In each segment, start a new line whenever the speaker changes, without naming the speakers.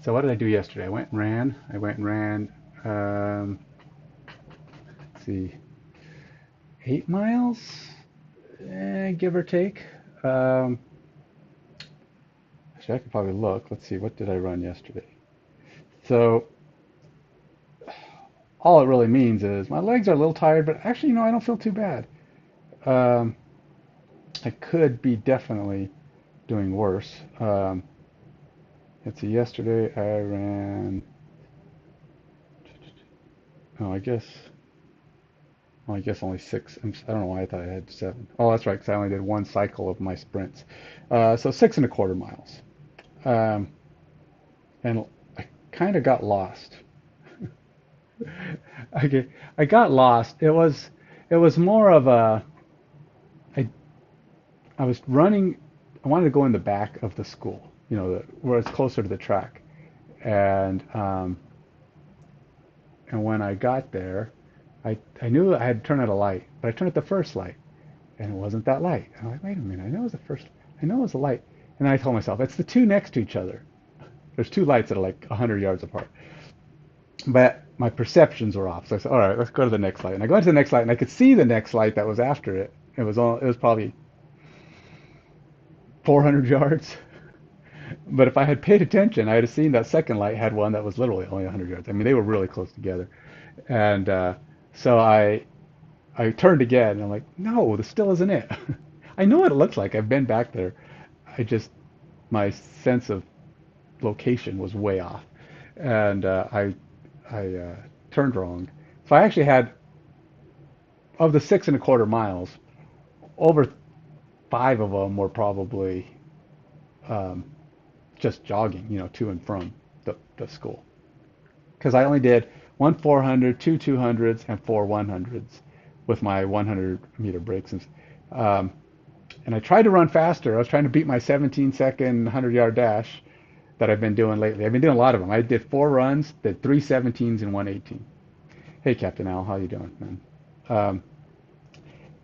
So what did I do yesterday? I went and ran. Um, let's see, 8 miles, give or take. Um, Actually, I could probably look. Let's see, what did I run yesterday? So all it really means is my legs are a little tired, but actually, I don't feel too bad. Um, I could be definitely doing worse. Let's see, yesterday I ran. Oh, I guess only six. I don't know why I thought I had 7. Oh, that's right, because I only did one cycle of my sprints. So 6.25 miles. Um, and I kind of got lost. I got lost. It was more of a I I was running. I wanted to go in the back of the school, where it's closer to the track. And and when I got there, I knew I had to turn at a light, but I turned at the first light, and it wasn't that light. And I'm like, wait a minute, I know it was the first. I know it was the light. And then I told myself, it's the two next to each other. There's two lights that are like 100 yards apart. But my perceptions were off. So I said, all right, let's go to the next light. And I go into the next light, and I could see the next light that was after it. It was probably 400 yards. But if I had paid attention, I would have seen that second light had one that was literally only 100 yards. I mean, they were really close together. And so I turned again, and I'm like, no, this still isn't it. I know what it looks like. I've been back there. I just My sense of location was way off, and I turned wrong. So I actually had, of the 6.25 miles, over 5 of them were probably um, just jogging, to and from the school. Because I only did one 400, two 200s, and four 100s with my 100-meter breaks. Um, and I tried to run faster. I was trying to beat my 17-second 100-yard dash that I've been doing lately. I've been doing a lot of them. I did 4 runs, did three 17s and one 18. Hey, Captain Al, how you doing, man? Um,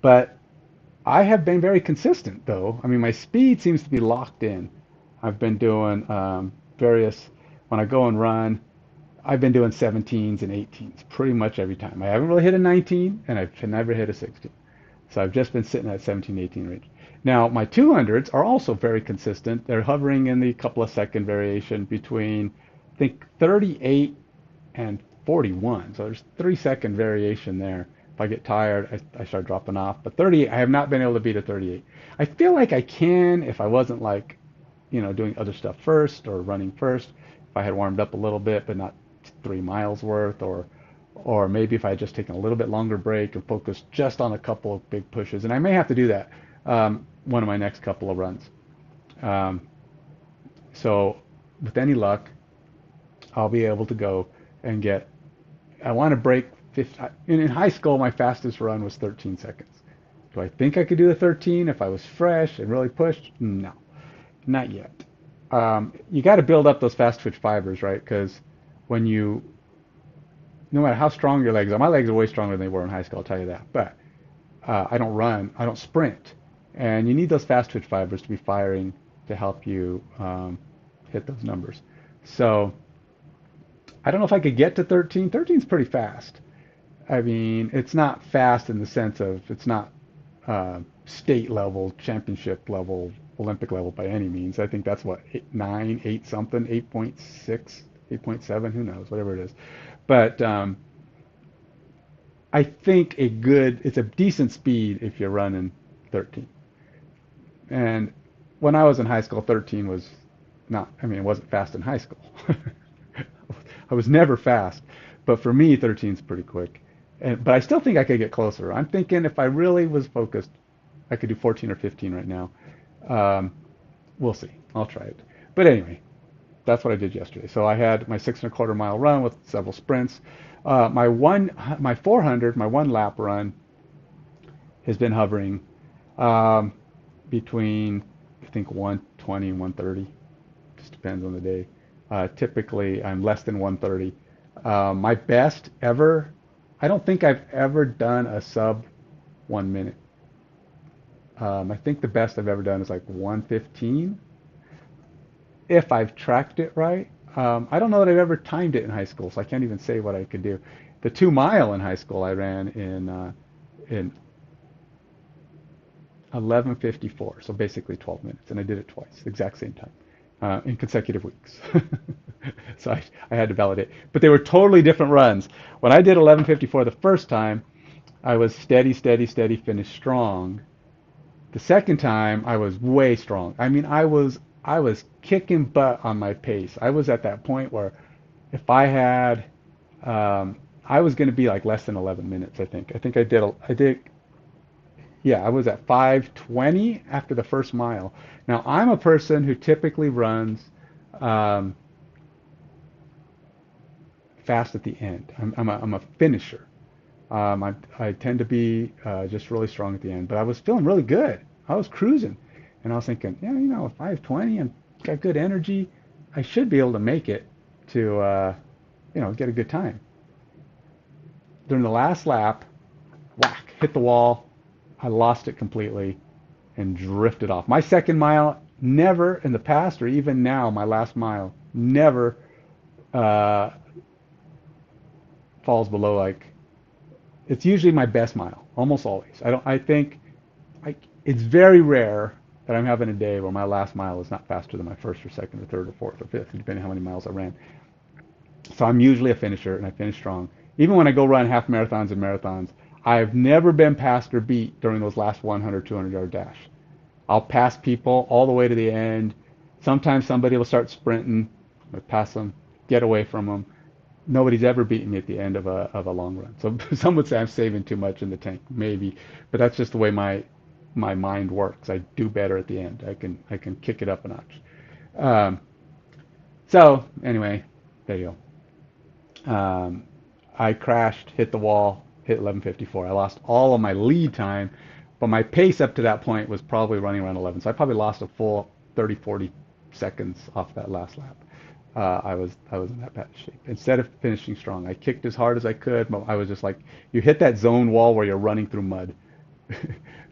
but I have been very consistent, though. I mean, my speed seems to be locked in. I've been doing various, when I go and run, I've been doing 17s and 18s pretty much every time. I haven't really hit a 19, and I've never hit a 16. So I've just been sitting at 17, 18 range. Now, my 200s are also very consistent. They're hovering in the couple of second variation between, I think, 38 and 41. So there's 3-second variation there. If I get tired, I start dropping off. But 38, I have not been able to beat a 38. I feel like I can if I wasn't like, doing other stuff first or running first. If I had warmed up a little bit, but not 3 miles worth, or maybe if I had just taken a little bit longer break and focused just on a couple of big pushes. And I may have to do that one of my next couple of runs. Um, so with any luck, I'll be able to go and get. I want to break 50. In high school, my fastest run was 13 seconds. Do I think I could do the 13 if I was fresh and really pushed? No, not yet. You got to build up those fast twitch fibers, right? Because when you, no matter how strong your legs are, my legs are way stronger than they were in high school, I'll tell you that. But I don't run, I don't sprint, and you need those fast twitch fibers to be firing to help you hit those numbers. So I don't know if I could get to 13. 13 is pretty fast. I mean, it's not fast in the sense of it's not state level, championship level, Olympic level by any means. I think that's what, 9, 8 something, 8.6, 8.7, who knows, whatever it is. But I think it's a decent speed if you're running 13. And when I was in high school, 13 was not, I mean, it wasn't fast in high school. I was never fast, but for me, 13 is pretty quick. But I still think I could get closer. I'm thinking if I really was focused, I could do 14 or 15 right now. Um, we'll see. I'll try it. But anyway, that's what I did yesterday. So I had my 6.25 mile run with several sprints. My 400, my 1 lap run has been hovering um, between, I think, 120 and 130. Just depends on the day. Typically, I'm less than 130. My best ever, I don't think I've ever done a sub 1 minute. I think the best I've ever done is like 115. If I've tracked it right, I don't know that I've ever timed it in high school, so I can't even say what I could do. The 2 mile in high school I ran in 11:54, so basically 12 minutes, and I did it twice, the exact same time, in consecutive weeks. So I had to validate, but they were totally different runs. When I did 11:54 the first time, I was steady, steady, steady, finished strong. The second time, I was way strong. I mean, I was kicking butt on my pace. I was at that point where if I had, I was going to be like less than 11 minutes. I think I did. Yeah, I was at 5:20 after the first mile. Now I'm a person who typically runs um, fast at the end. I'm a finisher. I tend to be just really strong at the end, but I was feeling really good. I was cruising, and I was thinking, yeah, 5:20 and got good energy. I should be able to make it to, get a good time. During the last lap, whack, hit the wall. I lost it completely and drifted off. My second mile never in the past or even now, my last mile never uh, falls below like it's usually my best mile, almost always. I think it's very rare that I'm having a day where my last mile is not faster than my first or second or third or fourth or fifth, depending on how many miles I ran. So I'm usually a finisher and I finish strong. Even when I go run half marathons and marathons, I've never been passed or beat during those last 100, 200 yard dash. I'll pass people all the way to the end. Sometimes somebody will start sprinting. I pass them, get away from them. Nobody's ever beaten me at the end of a long run. So some would say I'm saving too much in the tank, maybe, but that's just the way my mind works. I do better at the end. I can kick it up a notch. Um, so anyway, there you go. I crashed, hit the wall, hit 11:54. I lost all of my lead time, but my pace up to that point was probably running around 11. So I probably lost a full 30, 40 seconds off that last lap. I was in that bad shape. Instead of finishing strong, I kicked as hard as I could. But I was just like, you hit that zone wall where you're running through mud.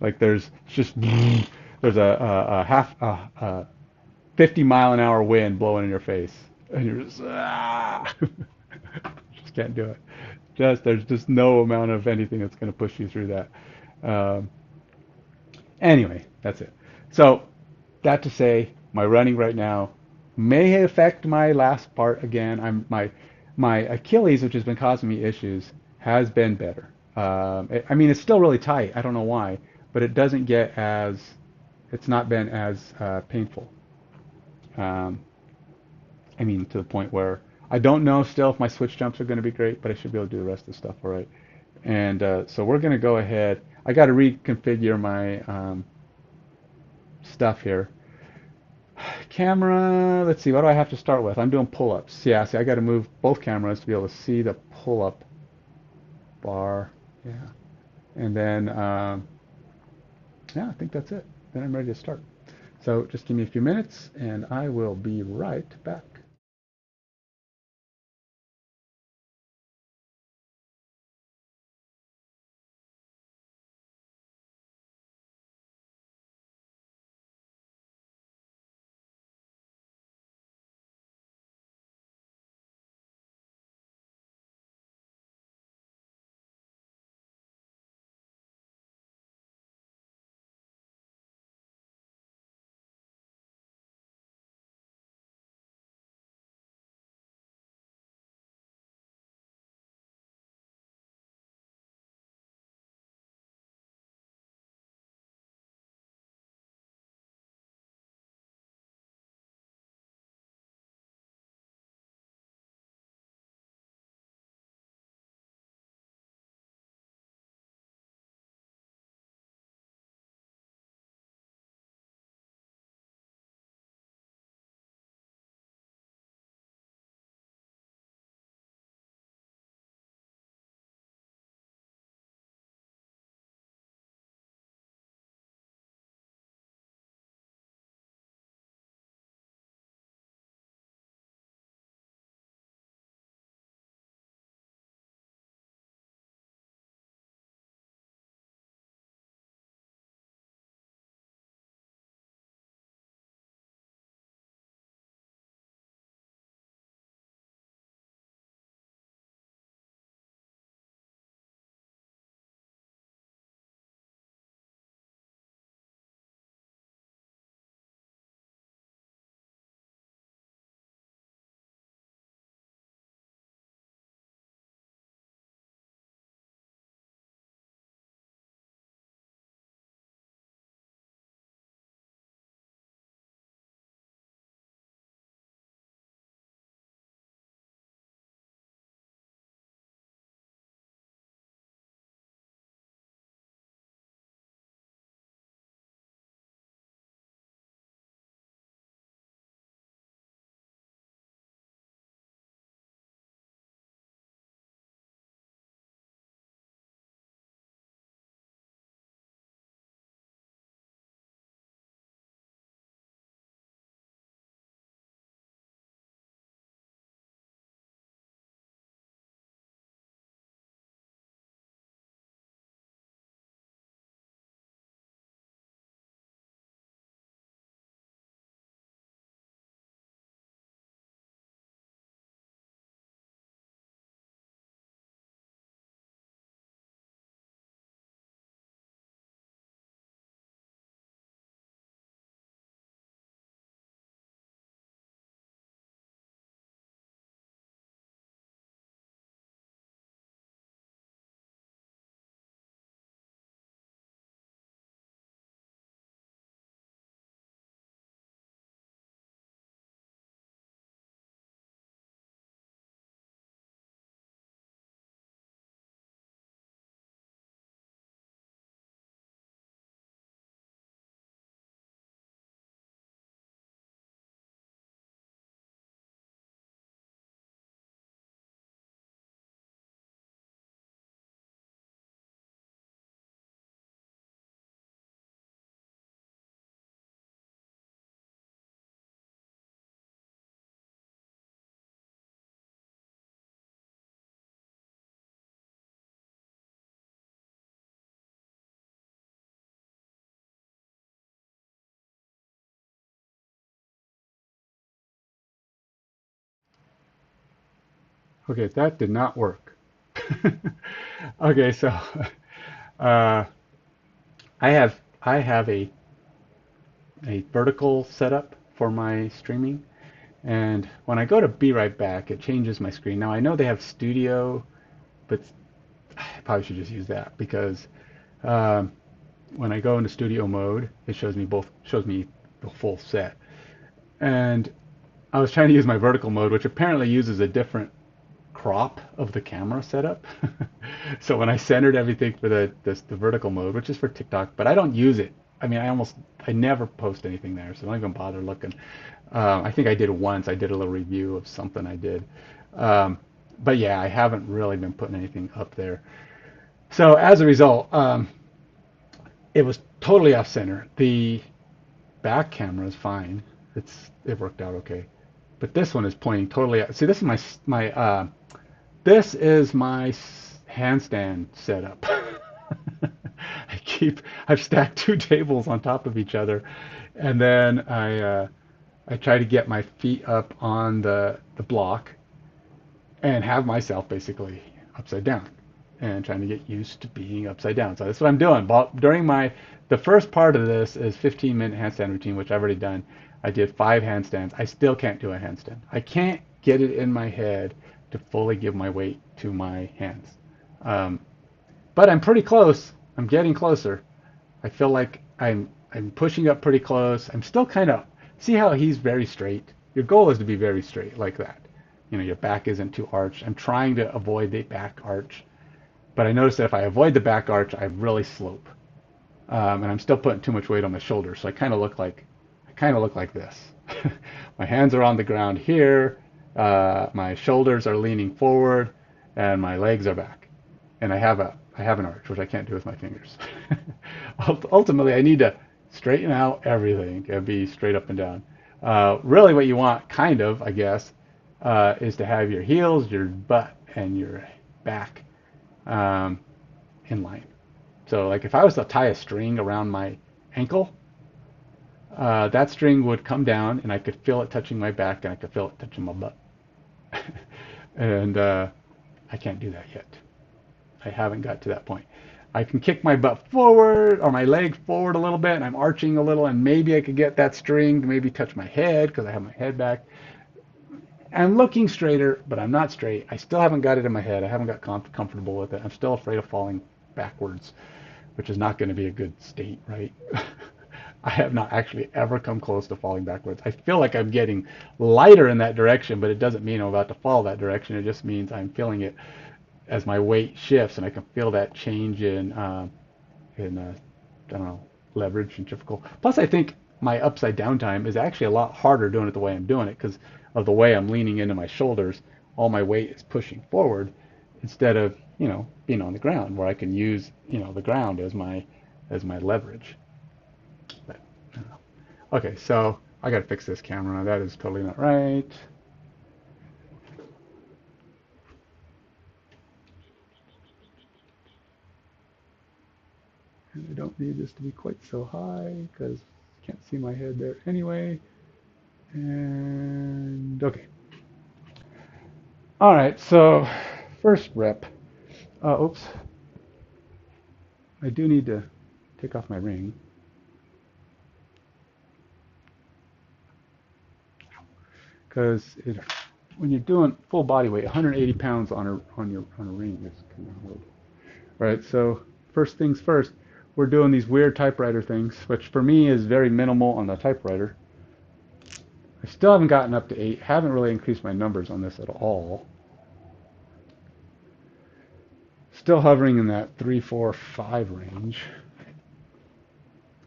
Like there's just there's a half 50-mile-an-hour wind blowing in your face, and you're just just can't do it. There's just no amount of anything that's going to push you through that. Um, anyway, that's it. So that to say, my running right now may affect my last part again. My Achilles, which has been causing me issues, has been better. I mean, it's still really tight. I don't know why, but it doesn't get as it's not been as painful. Um, I mean, to the point where I don't know still if my switch jumps are going to be great, but I should be able to do the rest of the stuff all right. And so we're going to go ahead. I got to reconfigure my stuff here. Camera, let's see, what do I have to start with? I'm doing pull-ups. Yeah, see, I got to move both cameras to be able to see the pull-up bar. Yeah. And then, yeah, I think that's it. Then I'm ready to start. So just give me a few minutes and I will be right back. Okay, that did not work. Okay, so uh, I have a vertical setup for my streaming, and when I go to be right back, it changes my screen. Now I know they have studio, but I probably should just use that because um, when I go into studio mode, it shows me the full set. And I was trying to use my vertical mode, which apparently uses a different crop of the camera setup. So when I centered everything for the vertical mode, which is for TikTok, but I don't use it. I mean, I never post anything there, so don't even bother looking. I think I did it once. I did a little review of something I did. Um, but yeah, I haven't really been putting anything up there. So as a result, it was totally off center. The back camera is fine. It worked out okay. But this one is pointing totally out. See, this is my handstand setup. I've stacked two tables on top of each other, and then I try to get my feet up on the block and have myself basically upside down and trying to get used to being upside down. So that's what I'm doing. But the first part of this is 15-minute handstand routine, which I've already done. I did 5 handstands. I still can't do a handstand. I can't get it in my head to fully give my weight to my hands. Um, but I'm pretty close. I'm getting closer. I feel like I'm pushing up pretty close. I'm still kind of see how he's very straight. Your goal is to be very straight like that. You know, your back isn't too arched. I'm trying to avoid the back arch, but I notice that if I avoid the back arch, I really slope, and I'm still putting too much weight on my shoulders. So I kind of look like this. My hands are on the ground here. My shoulders are leaning forward, and my legs are back. And I have an arch, which I can't do with my fingers. Ultimately, I need to straighten out everything and be straight up and down. Really, what you want, kind of, I guess, is to have your heels, your butt, and your back um, in line. So, like, if I was to tie a string around my ankle, that string would come down, and I could feel it touching my back, and I could feel it touching my butt. And I can't do that yet. I haven't got to that point. I can kick my butt forward or my leg forward a little bit, and I'm arching a little, and maybe I could get that string to maybe touch my head because I have my head back. I'm looking straighter, but I'm not straight. I still haven't got it in my head. I haven't got comfortable with it. I'm still afraid of falling backwards, which is not going to be a good state, right? I have not actually ever come close to falling backwards. I feel like I'm getting lighter in that direction, but it doesn't mean I'm about to fall that direction. It just means I'm feeling it as my weight shifts, and I can feel that change in I don't know, leverage and difficult. Plus, I think my upside down time is actually a lot harder doing it the way I'm doing it because of the way I'm leaning into my shoulders. All my weight is pushing forward instead of being on the ground where I can use the ground as my leverage. But I don't know. Okay, so I got to fix this camera. That is totally not right. And I don't need this to be quite so high because I can't see my head there anyway. And okay. All right, so first rep. Oops. I do need to take off my ring because when you're doing full body weight, 180 pounds on a ring is kind of hard. Right, so first things first, we're doing these weird typewriter things, which for me is very minimal on the typewriter. I still haven't gotten up to 8, haven't really increased my numbers on this at all. Still hovering in that 3, 4, 5 range.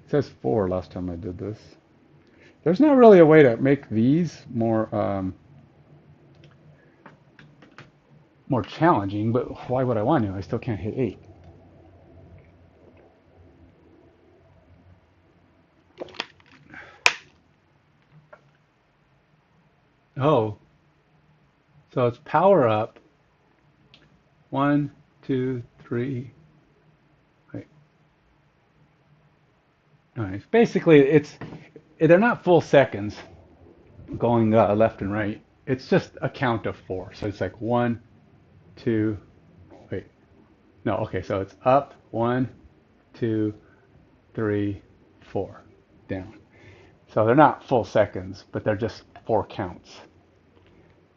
It says 4 last time I did this. There's not really a way to make these more challenging, but why would I want to? I still can't hit 8. Oh, so it's power up. 1, 2, 3. Wait. All right. Basically, they're not full seconds going left and right. It's just a count of 4. So it's like 1, 2, wait, no, okay, so it's up, 1, 2, 3, 4, down. So they're not full seconds, but they're just 4 counts.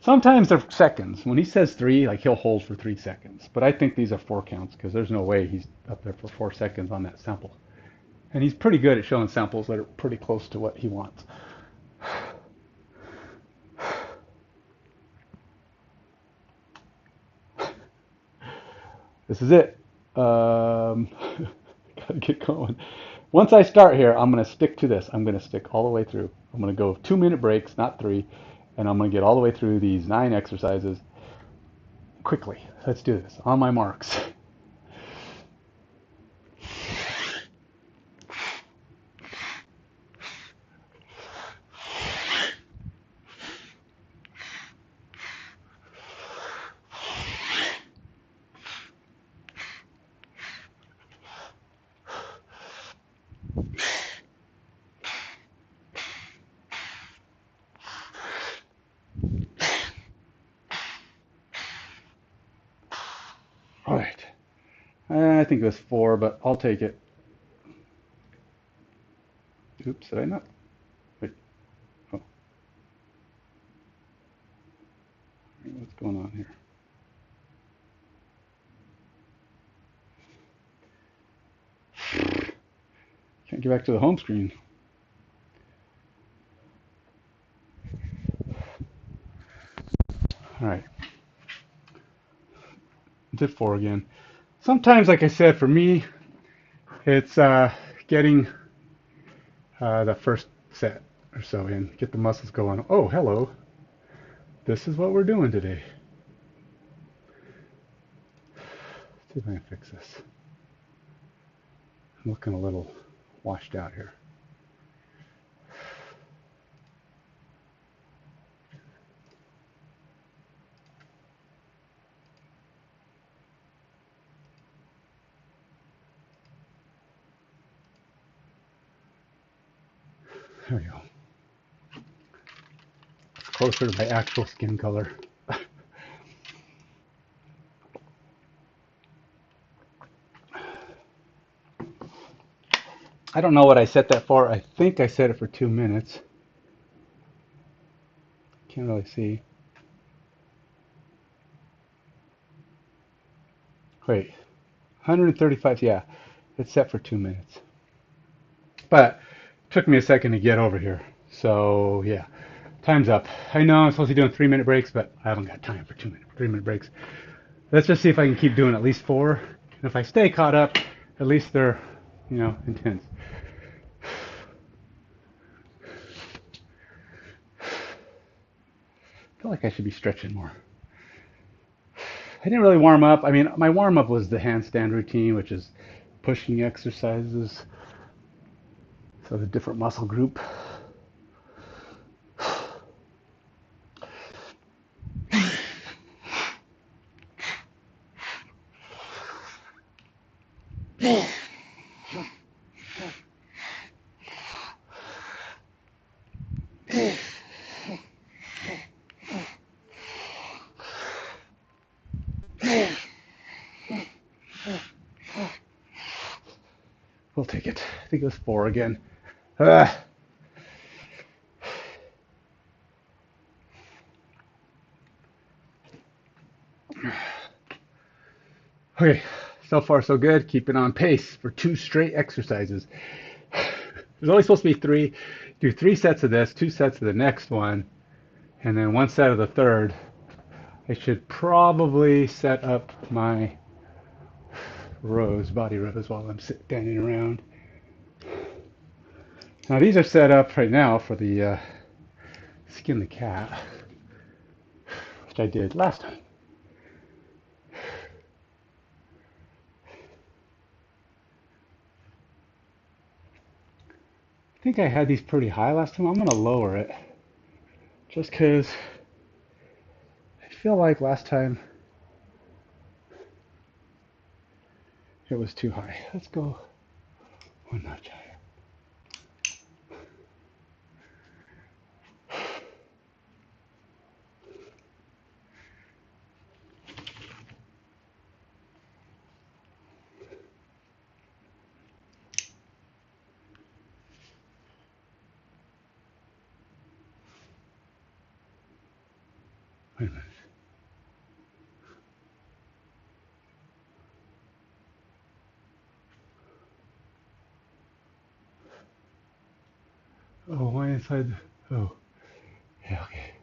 Sometimes they're seconds. When he says 3, like he'll hold for 3 seconds. But I think these are 4 counts because there's no way he's up there for 4 seconds on that sample. And he's pretty good at showing samples that are pretty close to what he wants. This is it. Gotta get going. Once I start here, I'm gonna stick to this. I'm gonna stick all the way through. I'm gonna go 2-minute breaks, not 3, and I'm gonna get all the way through these 9 exercises quickly. Let's do this. On my marks. All right. I think it was 4, but I'll take it. Oops, did I not? Wait. Oh. What's going on here? Can't get back to the home screen. All right. Did 4 again. Sometimes, like I said, for me, it's getting the first set or so in, get the muscles going. Oh, hello. This is what we're doing today. Let's see if I can fix this. I'm looking a little washed out here. There we go. Closer to my actual skin color. I don't know what I set that for. I think I set it for 2 minutes. Can't really see. Wait, 135, yeah, it's set for 2 minutes. But it took me a second to get over here. So yeah, time's up. I know I'm supposed to be doing 3-minute breaks, but I haven't got time for 3-minute breaks. Let's just see if I can keep doing at least 4. And if I stay caught up, at least they're, intense. I feel like I should be stretching more. I didn't really warm up. I mean, my warm up was the handstand routine, which is pushing exercises. So the different muscle group. We'll take it. I think it was 4 again. Okay, so far so good. Keeping on pace for 2 straight exercises. There's only supposed to be 3. Do 3 sets of this, 2 sets of the next one, and then 1 set of the third. I should probably set up my body rows while I'm standing around. Now these are set up right now for the skin the cat, which I did last time. I think I had these pretty high last time. I'm going to lower it just because I feel like last time it was too high. Let's go 1 notch higher. Wait a minute. Oh, why inside? Oh, yeah, okay.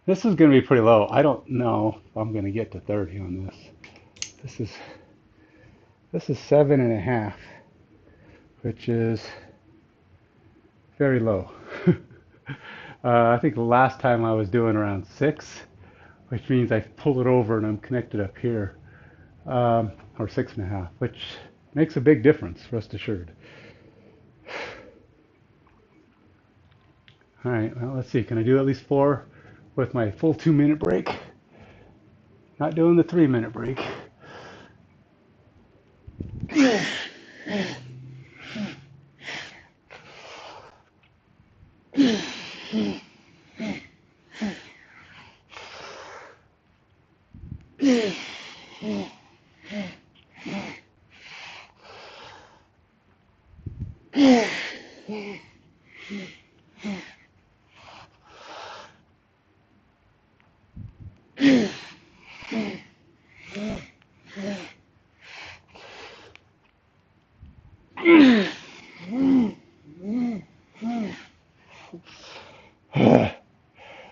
This is going to be pretty low. I don't know if I'm going to get to 30 on this. This is 7.5, which is very low. I think the last time I was doing around 6, which means I pull it over and I'm connected up here, or 6.5, which makes a big difference, rest assured. All right, well, let's see. Can I do at least 4 with my full 2-minute break? Not doing the 3-minute break.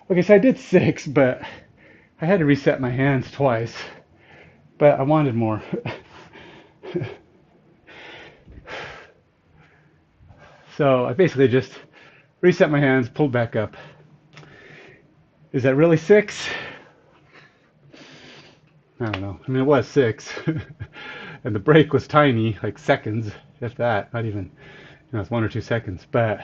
Okay, so I did 6, but I had to reset my hands twice. But I wanted more. So I basically just reset my hands, pulled back up. Is that really 6? I don't know. I mean, it was 6. And the break was tiny, like seconds, if that, not even, it's 1 or 2 seconds. But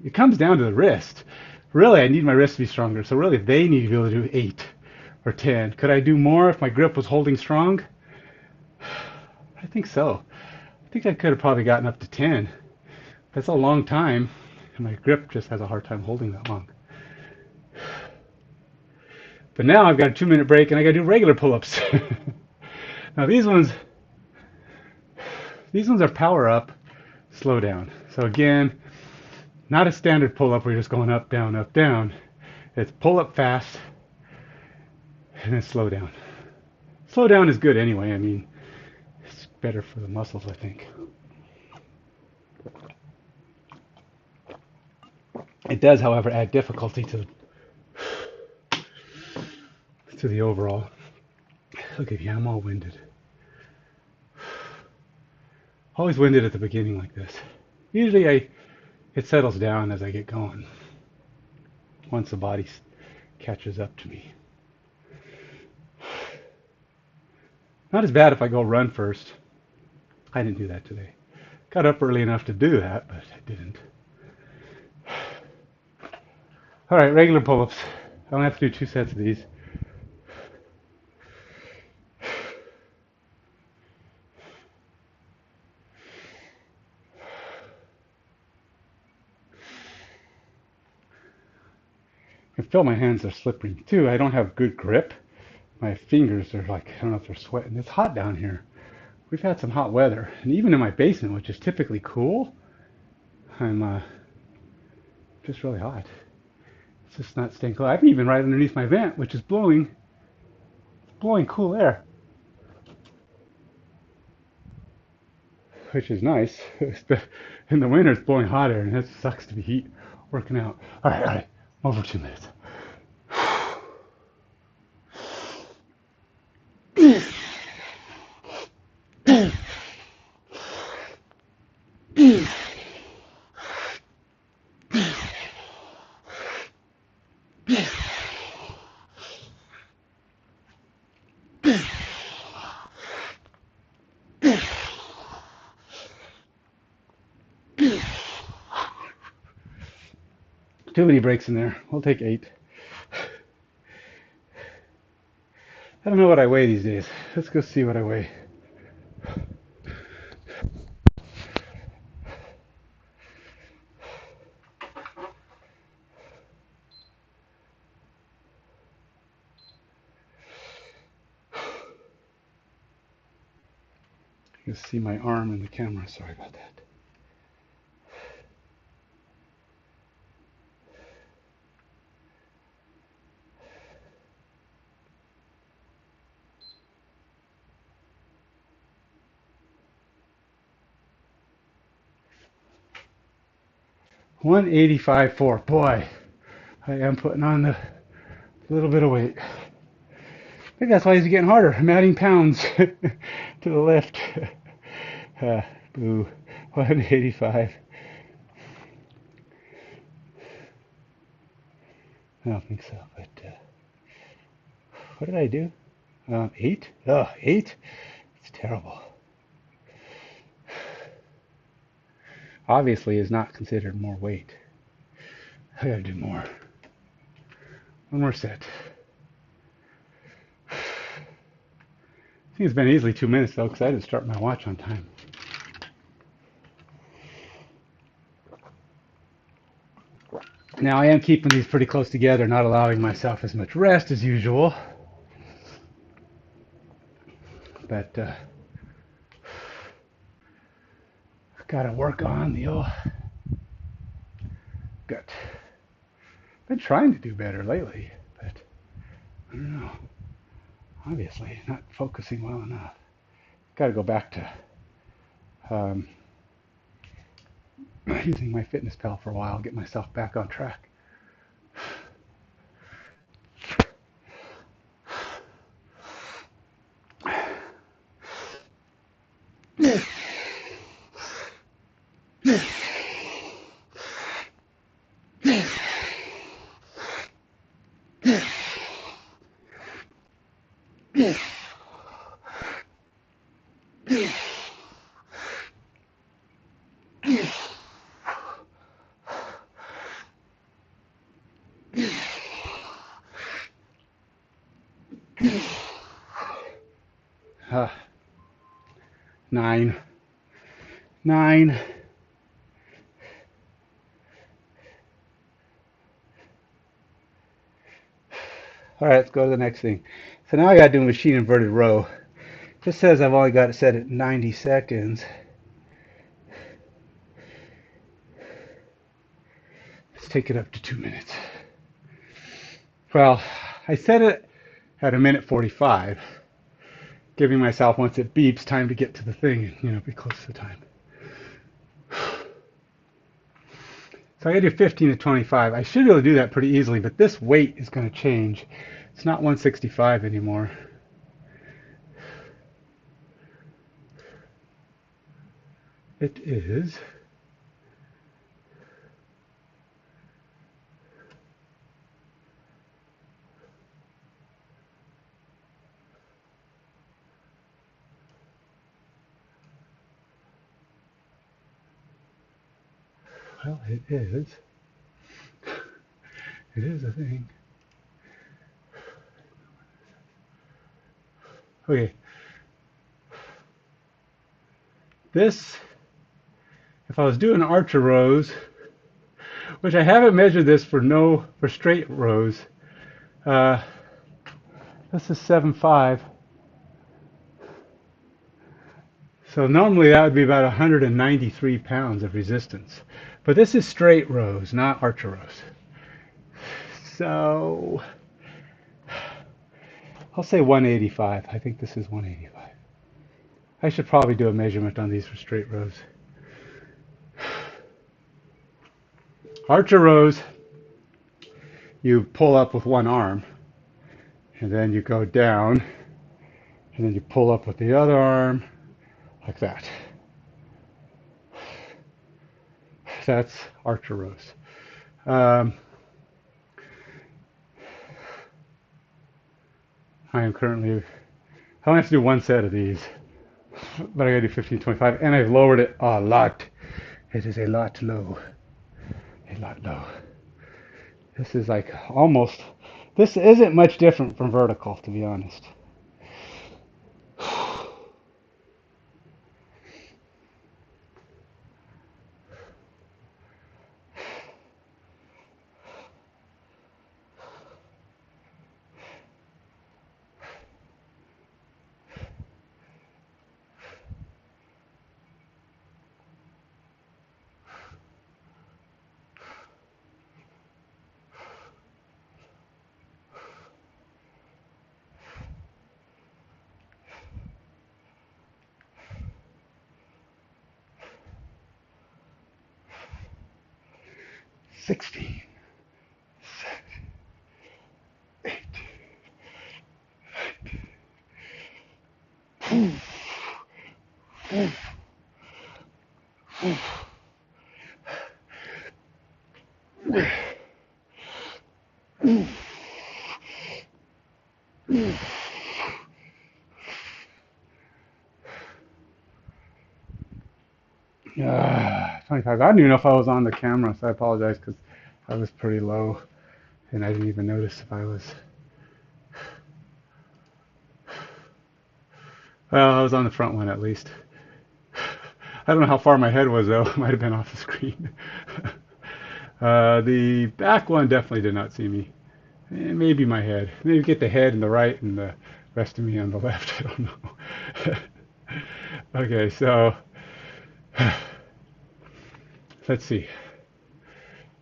it comes down to the wrist. Really, I need my wrist to be stronger. So really, they need to be able to do 8 or 10. Could I do more if my grip was holding strong? I think so. I think I could have probably gotten up to 10. That's a long time, and my grip just has a hard time holding that long. But now I've got a 2-minute break, and I got to do regular pull-ups. Now these ones are power up, slow down. So again, not a standard pull-up where you're just going up, down, up, down. It's pull up fast, and then slow down. Slow down is good anyway. I mean, it's better for the muscles, I think. It does, however, add difficulty to the overall. Look at me, I'm all winded. Always winded at the beginning like this. Usually it settles down as I get going, once the body catches up to me. Not as bad if I go run first. I didn't do that today. Got up early enough to do that, but I didn't. All right, regular pull-ups. I'm gonna have to do 2 sets of these. I feel my hands are slippery too. I don't have good grip. My fingers are like, I don't know if they're sweating. It's hot down here. We've had some hot weather. And even in my basement, which is typically cool, I'm just really hot. It's just not staying cool. I'm even right underneath my vent, which is blowing cool air. Which is nice. In the winter, it's blowing hot air, and it sucks to be heat working out. All right. Over 2 minutes. Too many breaks in there. We'll take 8. I don't know what I weigh these days. Let's go see what I weigh. You can see my arm in the camera. Sorry about that. 185.4. Boy, I am putting on a little bit of weight. I think that's why he's getting harder. I'm adding pounds to the lift. Boo. 185. I don't think so, but what did I do? 8? Oh, 8? It's terrible. Obviously is not considered more weight. I gotta do more. One more set. I think it's been easily 2 minutes though, because I didn't start my watch on time. Now I am keeping these pretty close together, not allowing myself as much rest as usual. But gotta work on the old gut. Been trying to do better lately, but I don't know. Obviously, not focusing well enough. Gotta go back to using my FitnessPal for a while, get myself back on track. Uh, 9. All right, let's go to the next thing. So now I gotta do machine inverted row. It just says I've only got it set at 90 seconds. Let's take it up to 2 minutes. Well, I set it at 1 minute 45, giving myself, once it beeps, time to get to the thing and, be close to the time. So I gotta do 15 to 25. I should be able to do that pretty easily, but this weight is gonna change. It's not 165 anymore. It is. Well, it is. It is a thing. Okay. This, if I was doing archer rows, which I haven't measured this for straight rows. This is 7.5. So normally that would be about 193 pounds of resistance. But this is straight rows, not archer rows. So I'll say 185. I think this is 185. I should probably do a measurement on these for straight rows. Archer rows, you pull up with one arm, and then you go down, and then you pull up with the other arm, like that. That's archer rows. I am currently, I only have to do one set of these, but I gotta do 15, 25, and I've lowered it a lot. It is a lot low. A lot low. This is like almost, this isn't much different from vertical, to be honest. 16, 17, 18. Ah, 25. I don't even know if I was on the camera, so I apologize because I was pretty low and I didn't even notice if I was. Well, I was on the front one at least. I don't know how far my head was though. It might have been off the screen. The back one definitely did not see me. Maybe my head. Maybe get the head and the right and the rest of me on the left. I don't know. Okay, so let's see.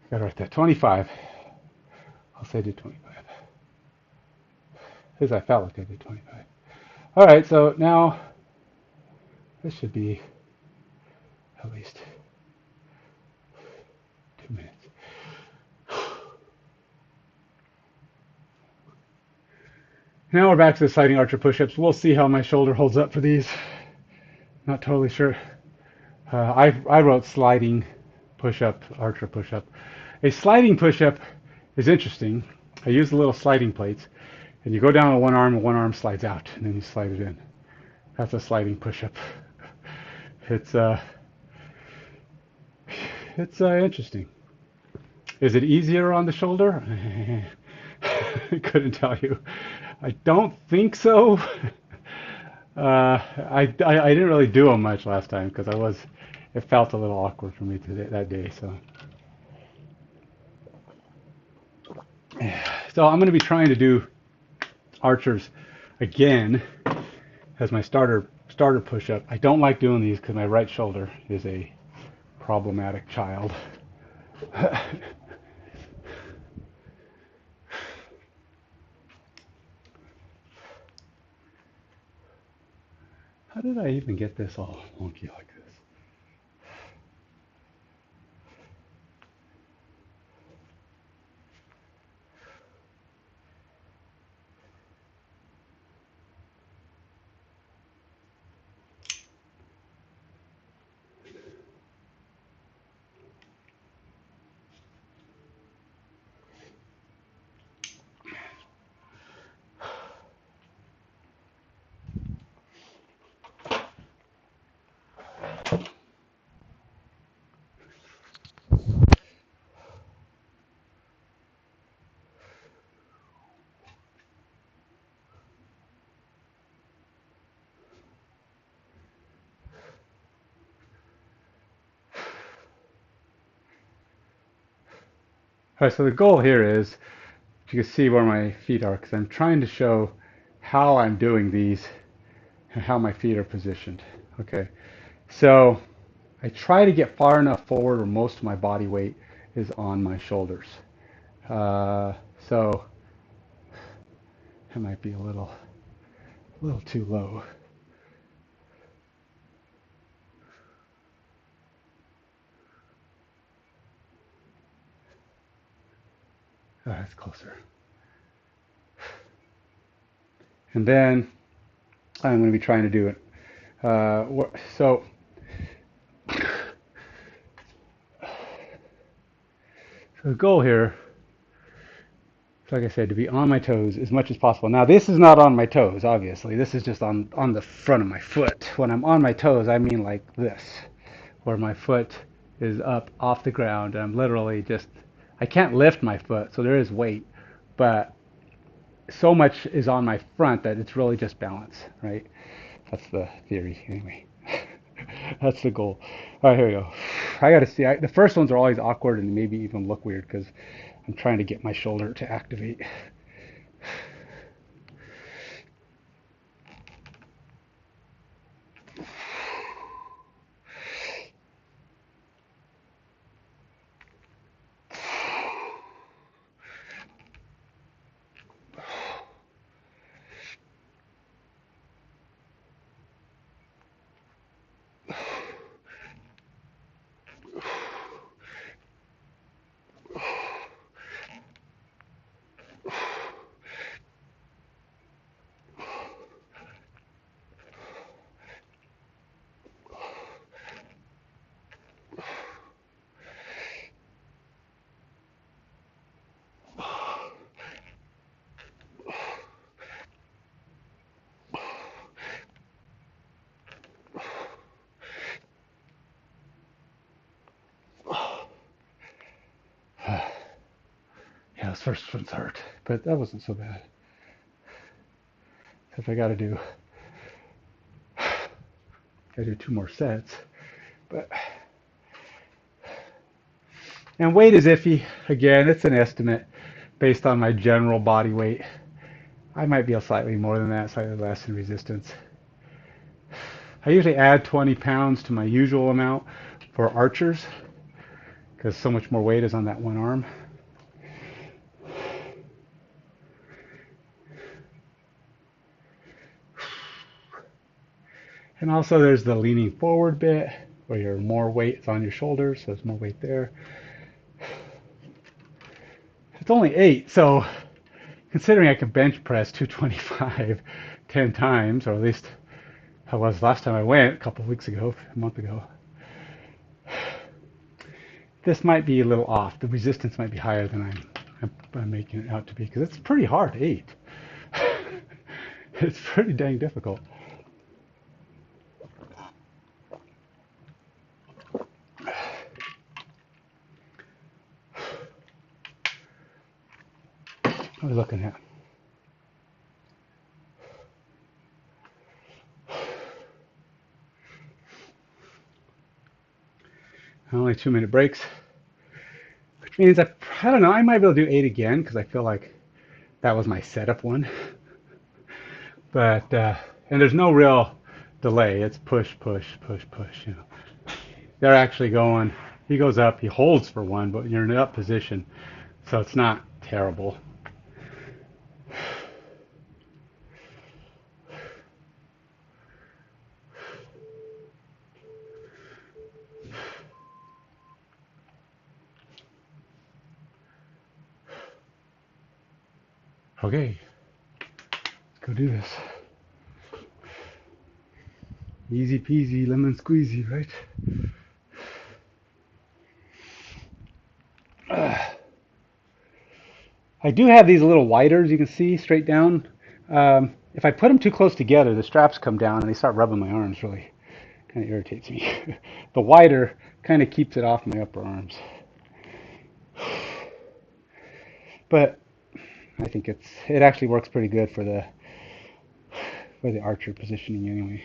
Got to write that. 25. I'll say I did 25. Because I felt like I did 25. All right, so now this should be at least 2 minutes. Now we're back to the sliding archer push-ups. We'll see how my shoulder holds up for these. Not totally sure. I wrote sliding push-up, archer push-up. A sliding push-up is interesting. I use the little sliding plates, and you go down on one arm, and one arm slides out, and then you slide it in. That's a sliding push-up. It's interesting. Is it easier on the shoulder? I couldn't tell you. I don't think so. I didn't really do them much last time because it felt a little awkward for me that day. So I'm going to be trying to do archers again as my starter push-up. I don't like doing these because my right shoulder is a problematic child. How did I even get this all wonky like this? All right, so the goal here is you can see where my feet are because I'm trying to show how I'm doing these and how my feet are positioned. Okay, so I try to get far enough forward where most of my body weight is on my shoulders. So it might be a little too low. Oh, that's closer. And then I'm going to be trying to do it. So the goal here, like I said, to be on my toes as much as possible. Now this is not on my toes, obviously. This is just on the front of my foot. When I'm on my toes, I mean like this, where my foot is up off the ground. And I'm literally just, I can't lift my foot, so there is weight, but so much is on my front that it's really just balance, right? That's the theory, anyway. That's the goal. All right, here we go. I got to see. The first ones are always awkward and maybe even look weird because I'm trying to get my shoulder to activate. those first ones hurt, but that wasn't so bad. If I gotta do 2 more sets, but and weight is iffy. Again, it's an estimate based on my general body weight. I might be a slightly more than that, slightly less in resistance. I usually add 20 pounds to my usual amount for archers because so much more weight is on that one arm. And also there's the leaning forward bit where your more weight is on your shoulders, so there's more weight there. It's only 8, so considering I can bench press 225 10 times, or at least I was last time I went a couple of weeks ago, a month ago, this might be a little off. The resistance might be higher than I'm making it out to be, because it's pretty hard, 8. It's pretty dang difficult. What are we looking at? Only 2-minute breaks, which means I don't know, I might be able to do 8 again because I feel like that was my setup one. But and there's no real delay. It's push, push, push, push. You know, they're actually going. He goes up. He holds for 1, but you're in an up position, so it's not terrible. Okay, let's go do this. Easy peasy, lemon squeezy, right? I do have these little widers you can see straight down. If I put them too close together, the straps come down and they start rubbing my arms. Really kind of irritates me. The wider kind of keeps it off my upper arms. But I think it actually works pretty good for the archer positioning anyway.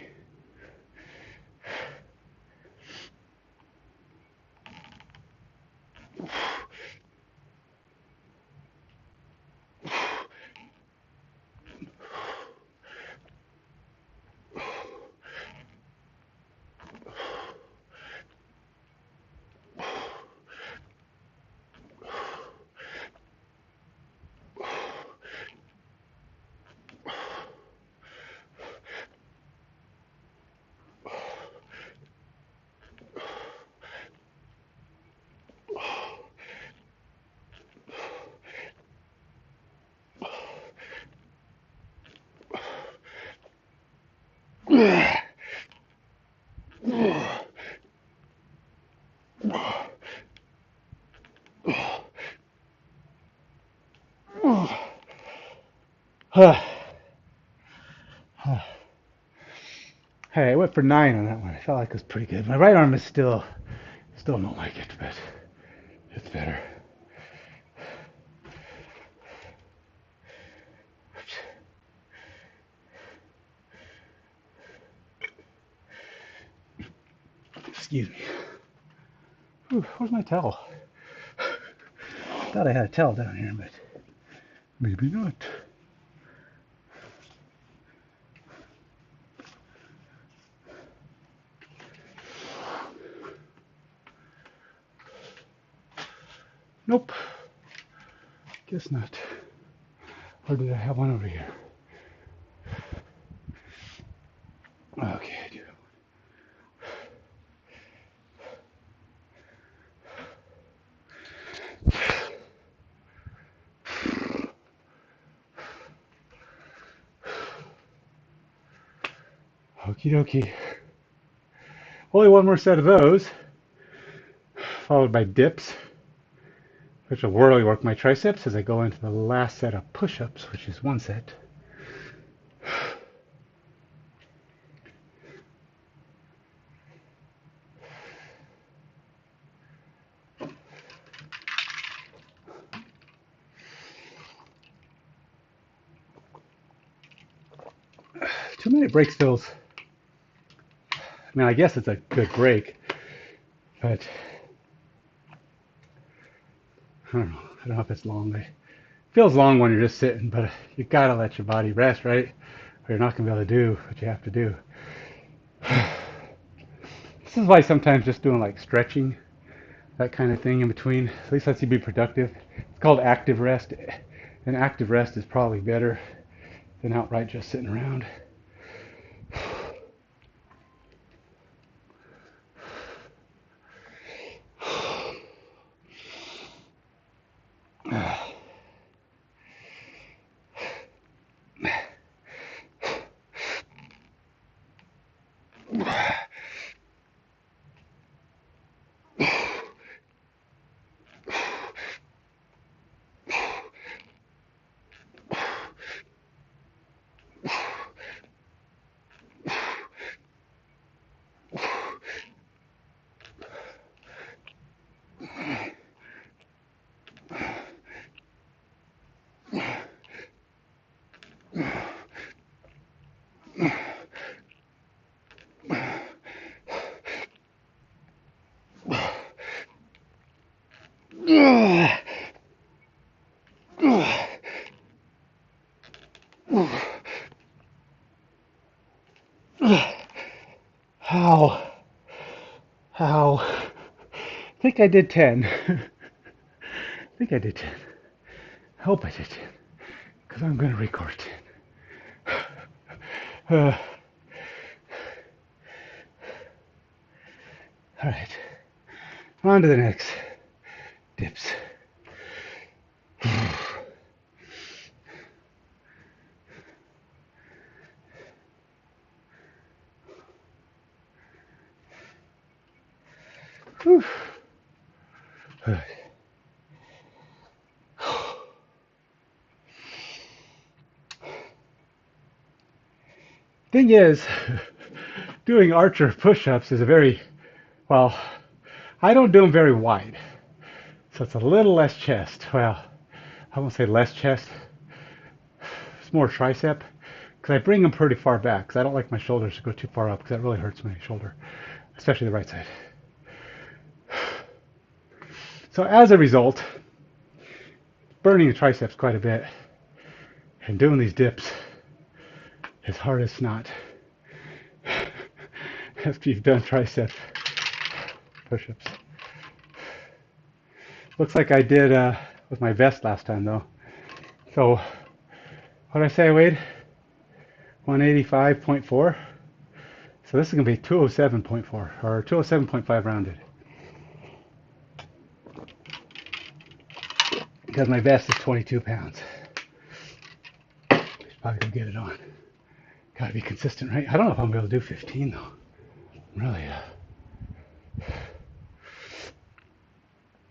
Hey, I went for 9 on that one. I felt like it was pretty good. My right arm is still don't like it, but it's better. Excuse me. Ooh, where's my towel? Thought I had a towel down here, but maybe not. Nope. Guess not. Or did I have one over here? Okay, I do. Okie dokie. Only one more set of those, followed by dips, which will really work my triceps as I go into the last set of push-ups, which is 1 set. 2-minute break feels, I mean, I guess it's a good break, but I don't know. I don't know if it's long. It feels long when you're just sitting, but you gotta let your body rest, right? Or you're not gonna be able to do what you have to do. This is why sometimes just doing like stretching, that kind of thing in between, at least lets you be productive. It's called active rest, and active rest is probably better than outright just sitting around. How? How? I think I did 10. I think I did 10. I hope I did 10. Because I'm going to record 10. Alright. On to the next dips. Whew. Thing is, doing archer push-ups is a very, well, I don't do them very wide. So it's a little less chest. Well, I won't say less chest. It's more tricep. Because I bring them pretty far back. Because I don't like my shoulders to go too far up. Because that really hurts my shoulder. Especially the right side. So as a result, burning the triceps quite a bit. And doing these dips as hard as not. After you've done tricep push-ups. Looks like I did with my vest last time though. So what did I say I weighed? 185.4. So this is going to be 207.4 or 207.5 rounded. Because my vest is 22 pounds. Should probably go get it on. Gotta be consistent, right? I don't know if I'm going to be able to do 15 though. I'm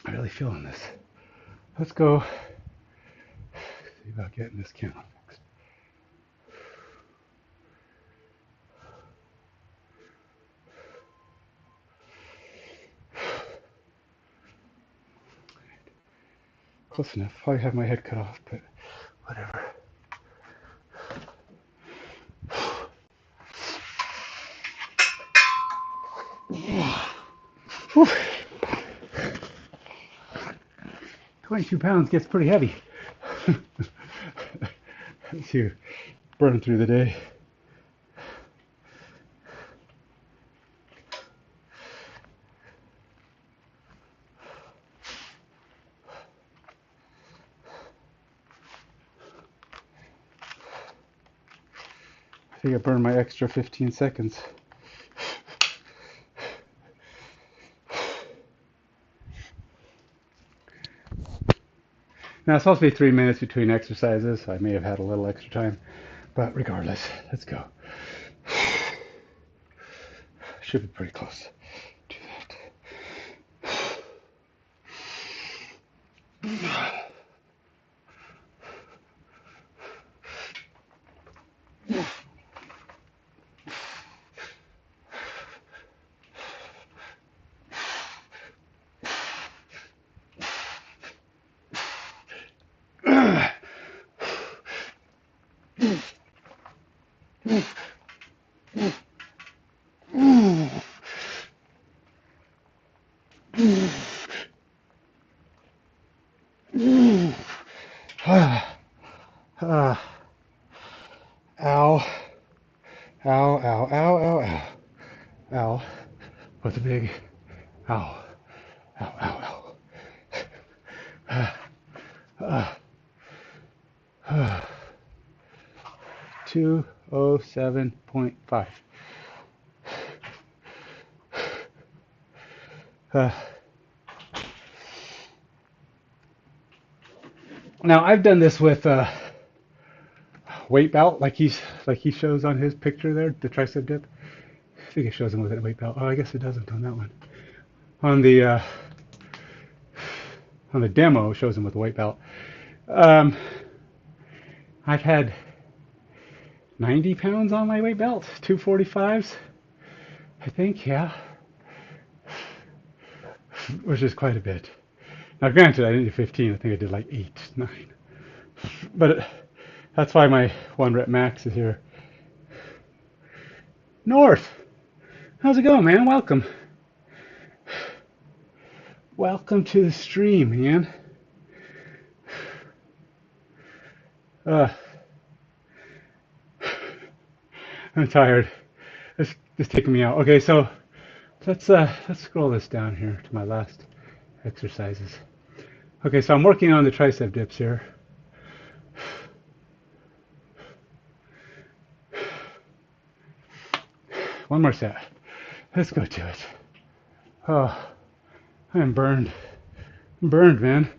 really feeling this. Let's go see about getting this camera fixed. Close enough. Probably have my head cut off, but whatever. Whew. 22 pounds gets pretty heavy. As you burn through the day. I think I burned my extra 15 seconds. Now it's supposed to be 3 minutes between exercises, so I may have had a little extra time, but regardless, let's go. Should be pretty close to that. Ah, ow, ow, ow, ow, ow, ow, ow. What's a big ow, ow, ow, ow. 207.5. Now I've done this with weight belt, like he shows on his picture there, the tricep dip. I think it shows him with a weight belt. Oh, I guess it doesn't on that one. On the demo, it shows him with a weight belt. Um, I've had 90 pounds on my weight belt, 245s, I think, yeah, which is quite a bit. Now, granted, I didn't do 15. I think I did like 8, 9. But that's why my 1 rep max is here. North, how's it going, man? Welcome. Welcome to the stream, man. I'm tired. It's taking me out. Okay, so let's scroll this down here to my last exercises. Okay, so I'm working on the tricep dips here. One more set. Let's go to it. Oh, I am burned. I'm burned, man.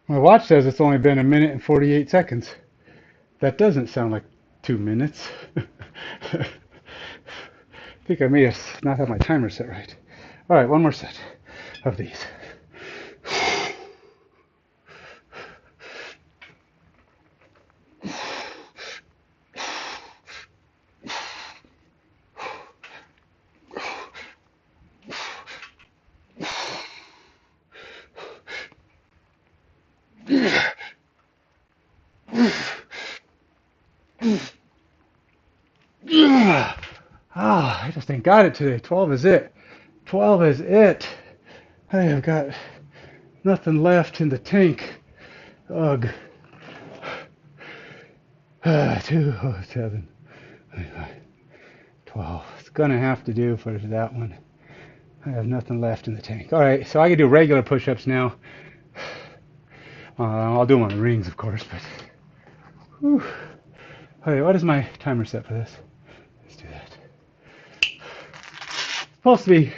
My watch says it's only been 1 minute and 48 seconds. That doesn't sound like 2 minutes. I think I may have not have my timer set right. All right, one more set of these. Ah, I just ain't got it today. 12 is it. 12 is it. I have got nothing left in the tank. Ugh. 207, 12. It's gonna have to do for that one. I have nothing left in the tank. All right, so I can do regular push-ups now. I'll do them on the rings, of course, but. Whew. Okay, what is my timer set for this? Let's do that. It's supposed to be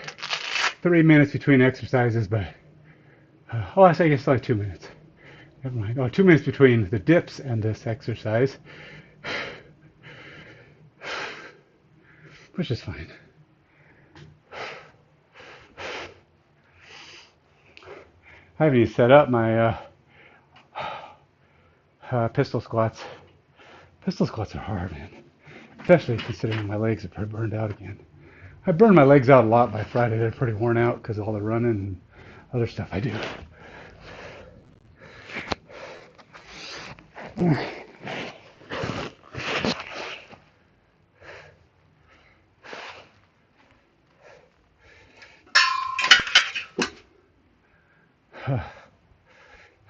3 minutes between exercises, but oh, I guess like 2 minutes. Never mind. Oh, 2 minutes between the dips and this exercise, which is fine. I haven't even set up my pistol squats. Pistol squats are hard, man. Especially considering my legs are pretty burned out again. I burned my legs out a lot by Friday. They're pretty worn out because of all the running and other stuff I do.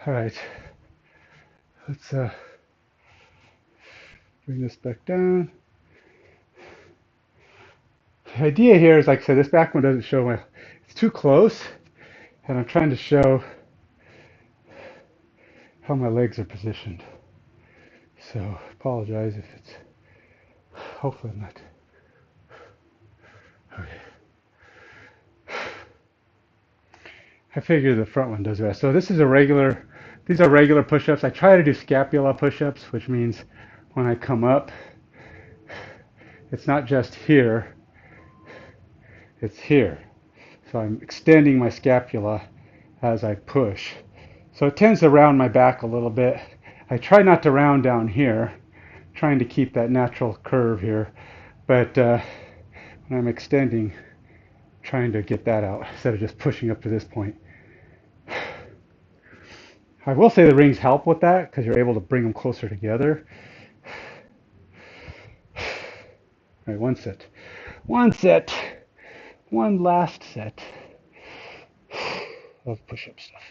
All right, let's bring this back down. The idea here is, like I said, this back one doesn't show my, it's too close, and I'm trying to show how my legs are positioned. So apologize if it's, hopefully I'm not. Okay. I figure the front one does the rest. So this is a regular, these are regular push-ups. I try to do scapula push-ups, which means when I come up, it's not just here, it's here. So I'm extending my scapula as I push. So it tends to round my back a little bit. I try not to round down here, trying to keep that natural curve here. But when I'm extending, trying to get that out instead of just pushing up to this point. I will say the rings help with that because you're able to bring them closer together. All right, one set, one last set of push-up stuff.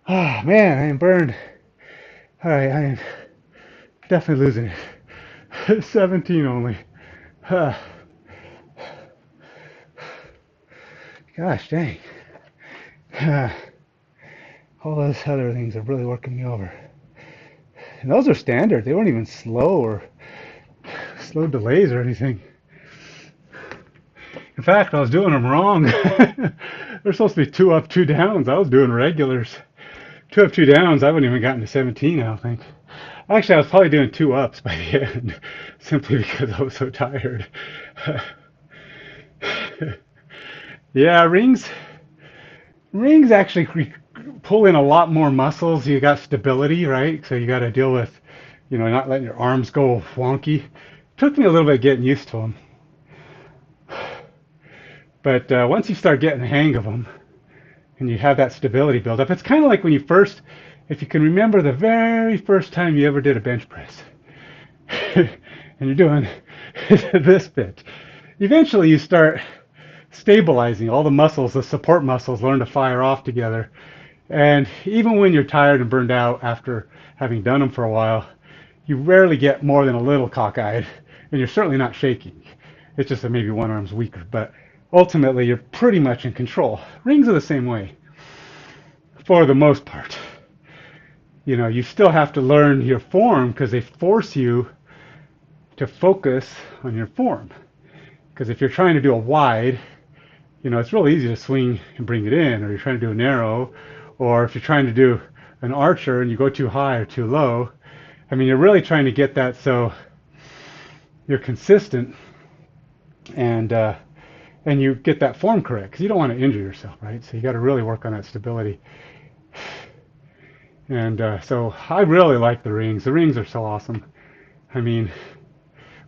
Ah, man, I am burned. All right, I am definitely losing it. 17 only. Ah, gosh dang. Ah, all those other things are really working me over. And those are standard. They weren't even slow or slow delays or anything. In fact, I was doing them wrong. They're supposed to be 2 up, 2 downs. I was doing regulars. 2 up, 2 downs. I wouldn't even gotten to 17, I don't think. Actually, I was probably doing 2 ups by the end, simply because I was so tired. Yeah, rings actually pull in a lot more muscles. You got stability, right? So you got to deal with, not letting your arms go wonky. Took me a little bit getting used to them. But once you start getting the hang of them and you have that stability build up, it's kind of like when you first, if you can remember the very first time you ever did a bench press and you're doing this bit, eventually you start stabilizing. All the muscles, the support muscles, learn to fire off together. And even when you're tired and burned out after having done them for a while, you rarely get more than a little cockeyed, and you're certainly not shaking. It's just that maybe one arm's weaker, but ultimately you're pretty much in control. Rings are the same way, for the most part. You still have to learn your form because they force you to focus on your form. Because if you're trying to do a wide, it's really easy to swing and bring it in, or you're trying to do a narrow, or if you're trying to do an archer and you go too high or too low, you're really trying to get that so you're consistent and you get that form correct, because you don't want to injure yourself, right? So you got to really work on that stability. And so I really like the rings. The rings are so awesome.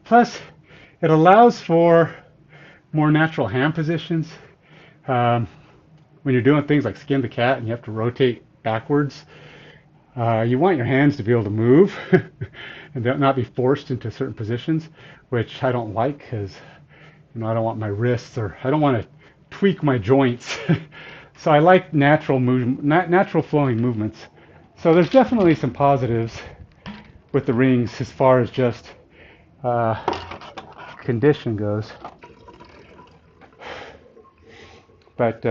Plus it allows for more natural hand positions. When you're doing things like skin the cat and you have to rotate backwards, you want your hands to be able to move and not be forced into certain positions, which I don't like because I don't want my wrists, or I don't want to tweak my joints. So I like natural flowing movements. So there's definitely some positives with the rings as far as just condition goes. But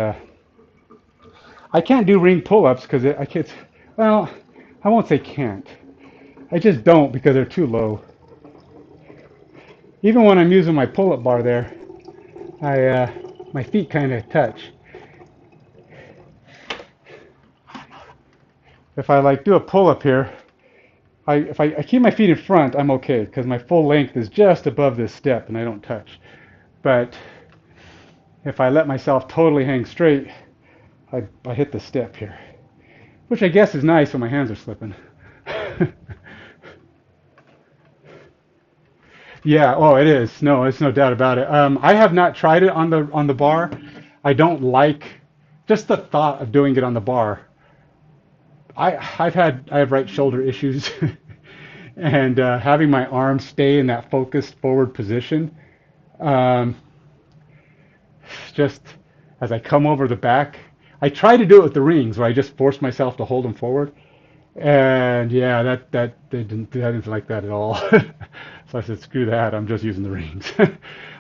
I can't do ring pull-ups because well, I won't say can't. I just don't because they're too low. Even when I'm using my pull-up bar there, my feet kind of touch. If I do a pull-up here, if I keep my feet in front, I'm okay because my full length is just above this step and I don't touch. But if I let myself totally hang straight, I hit the step here, which I guess is nice when my hands are slipping. Yeah, oh, it is. No, it's no doubt about it. I have not tried it on the bar. I don't like just the thought of doing it on the bar. I have right shoulder issues, and having my arms stay in that focused forward position, um, just as I come over the back, I try to do it with the rings where I just force myself to hold them forward, and yeah, that they didn't like that at all. So I said, screw that, I'm just using the rings.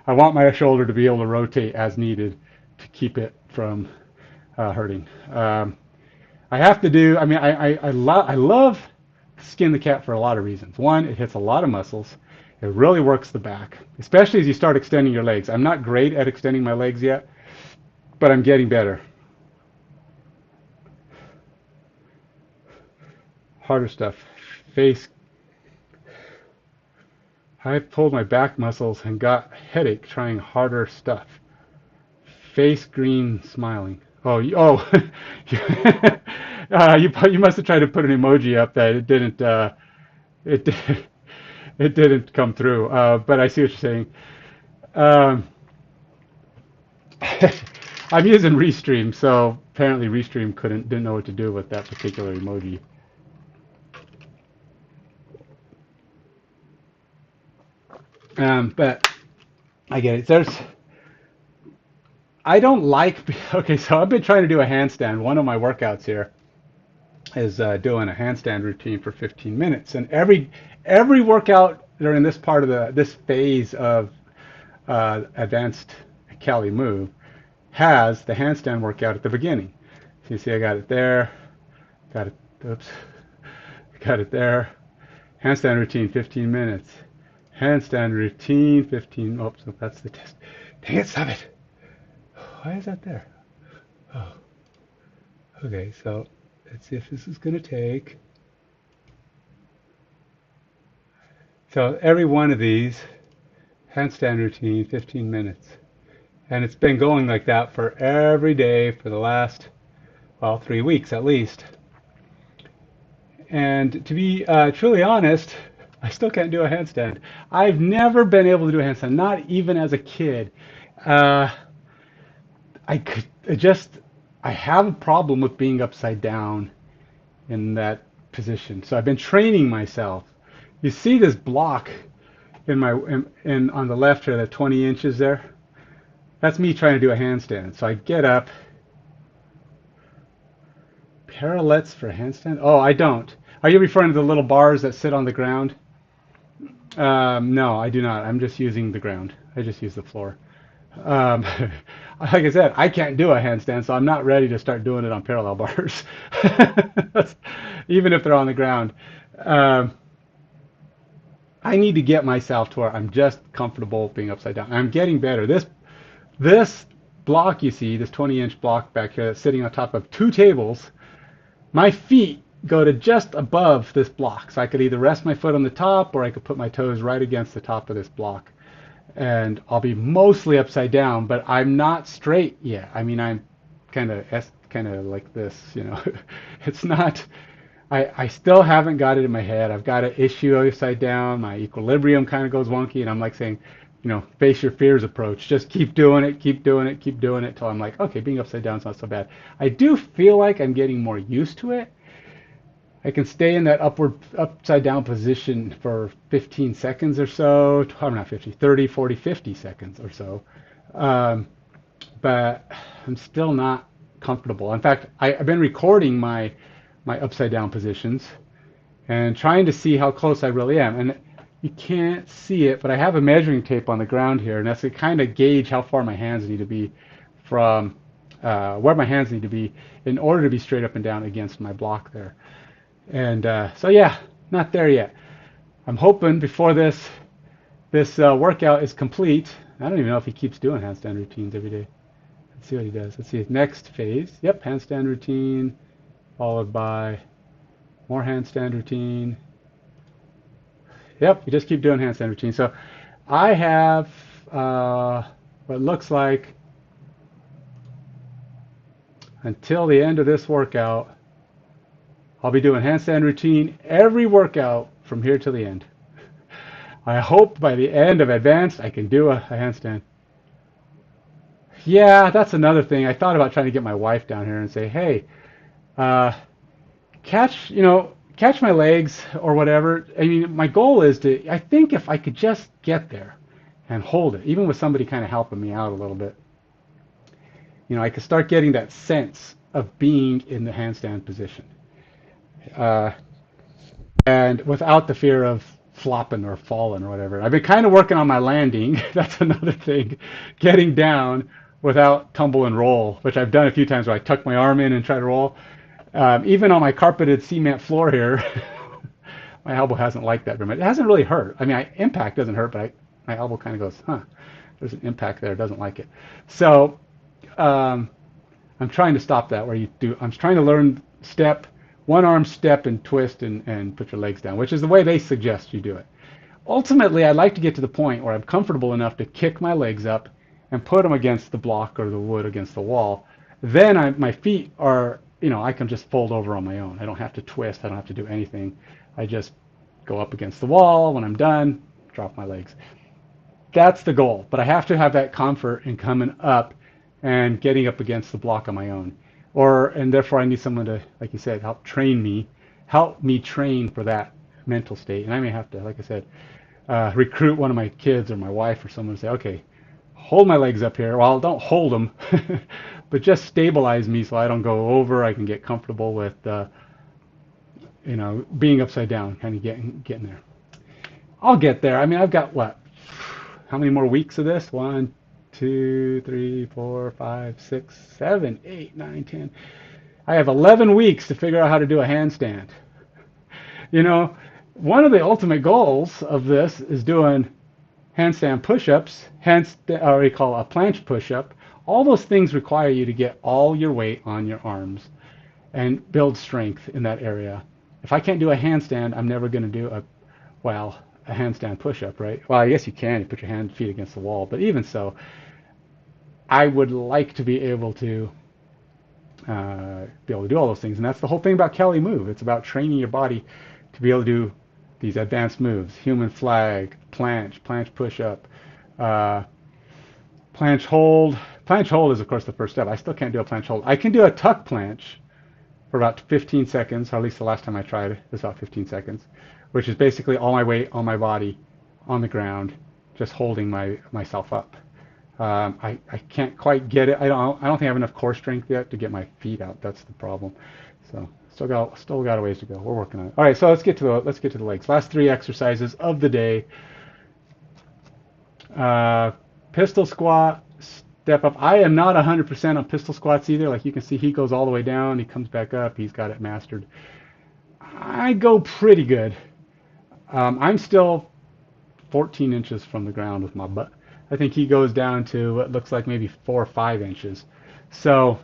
I want my shoulder to be able to rotate as needed to keep it from hurting. I have to do, I mean, I love Skin the Cat for a lot of reasons. One, it hits a lot of muscles. It really works the back, especially as you start extending your legs. I'm not great at extending my legs yet, but I'm getting better. Harder stuff. Face. I pulled my back muscles and got a headache trying harder stuff. Face green smiling. Oh, you must have tried to put an emoji up that it didn't it it didn't come through. But I see what you're saying. Um, I'm using Restream, so apparently Restream didn't know what to do with that particular emoji. But I get it. I don't like. Okay, so I've been trying to do a handstand. One of my workouts here is doing a handstand routine for 15 minutes, and every workout during this part of this phase of advanced CaliMove has the handstand workout at the beginning. So you see, I got it there, got it. Oops, got it there. Handstand routine, 15 minutes. Handstand routine, 15. Oops, no, that's the test. Dang it, stop it. Why is that there? Oh, okay. So let's see if this is going to take. So every one of these, handstand routine, 15 minutes. And it's been going like that for every day for the last, well, 3 weeks at least. And to be truly honest, I still can't do a handstand. I've never been able to do a handstand, not even as a kid. Uh, I could I have a problem with being upside down in that position. So I've been training myself. You see this block on the left here, that 20 inches there? That's me trying to do a handstand. So I get up. Parallettes for a handstand? Oh, I don't. Are you referring to the little bars that sit on the ground? No, I do not. I'm just using the ground. I just use the floor. Um, like I said, I can't do a handstand, so I'm not ready to start doing it on parallel bars, even if they're on the ground. Um, I need to get myself to where I'm just comfortable being upside down. I'm getting better. This block you see, this 20-inch block back here that's sitting on top of 2 tables, my feet go to just above this block. So I could either rest my foot on the top or I could put my toes right against the top of this block. And I'll be mostly upside down, but I'm not straight yet. I mean, I'm kind of like this, you know. It's not. I still haven't got it in my head. I've got an issue upside down. My equilibrium kind of goes wonky, and I'm like saying, you know, face your fears approach. Just keep doing it, keep doing it, keep doing it till I'm like, okay, being upside down is not so bad. I do feel like I'm getting more used to it. I can stay in that upside down position for 15 seconds or so. I'm not 50, 30, 40, 50 seconds or so. Um, but I'm still not comfortable. In fact, I've been recording my upside down positions and trying to see how close I really am. And you can't see it, but I have a measuring tape on the ground here, and that's to kind of gauge how far my hands need to be from where my hands need to be in order to be straight up and down against my block there. And so yeah, not there yet. I'm hoping before this workout is complete. I don't even know if he keeps doing handstand routines every day. Let's see what he does. Let's see. Next phase. Yep, handstand routine, followed by more handstand routine. Yep, you just keep doing handstand routine. So I have what looks like until the end of this workout, I'll be doing handstand routine every workout from here to the end. I hope by the end of advanced I can do a handstand. Yeah, that's another thing. I thought about trying to get my wife down here and say, hey, catch my legs or whatever. I mean, my goal is I think if I could just get there and hold it, even with somebody kind of helping me out a little bit, you know, I could start getting that sense of being in the handstand position. And without the fear of flopping or falling or whatever. I've been kind of working on my landing. That's another thing, getting down without tumble and roll, which I've done a few times where I tuck my arm in and try to roll. Even on my carpeted cement floor here, my elbow hasn't liked that very much. It hasn't really hurt. I mean, impact doesn't hurt, but my elbow kind of goes, huh, there's an impact there. It doesn't like it. So I'm trying to stop that where you do. I'm trying to learn step, one arm step and twist and put your legs down, which is the way they suggest you do it. Ultimately, I'd like to get to the point where I'm comfortable enough to kick my legs up and put them against the block or the wood against the wall. Then my feet are, I can just fold over on my own. I don't have to twist. I don't have to do anything. I just go up against the wall. When I'm done, drop my legs. That's the goal. But I have to have that comfort in coming up and getting up against the block on my own. And therefore I need someone to, like you said, help me train for that mental state. And I may have to, like I said, recruit one of my kids or my wife or someone to say, okay, hold my legs up here. Well, don't hold them, but just stabilize me so I don't go over. I can get comfortable with, being upside down, kind of getting there. I'll get there. I mean, I've got how many more weeks of this? 1, 2, 3, 4, 5, 6, 7, 8, 9, 10. I have 11 weeks to figure out how to do a handstand. One of the ultimate goals of this is doing handstand push-ups, or we call a planche push-up. All those things require you to get all your weight on your arms and build strength in that area. If I can't do a handstand, I'm never going to do a handstand push-up, right? Well, I guess you can. You put your feet against the wall, but even so, I would like to be able to do all those things, and that's the whole thing about CaliMove. It's about training your body to be able to do these advanced moves: human flag, planche push-up, planche hold. Planche hold is, of course, the first step. I still can't do a planche hold. I can do a tuck planche for about 15 seconds, or at least the last time I tried it was about 15 seconds, which is basically all my weight on my body on the ground, just holding myself up. I can't quite get it. I don't think I have enough core strength yet to get my feet out. That's the problem. So still got a ways to go. We're working on it. All right, so let's get to the legs. Last 3 exercises of the day. Pistol squat, step up. I am not 100% on pistol squats either. Like you can see, he goes all the way down, he comes back up, he's got it mastered. I go pretty good. I'm still 14 inches from the ground with my butt. I think he goes down to what looks like maybe 4 or 5 inches. So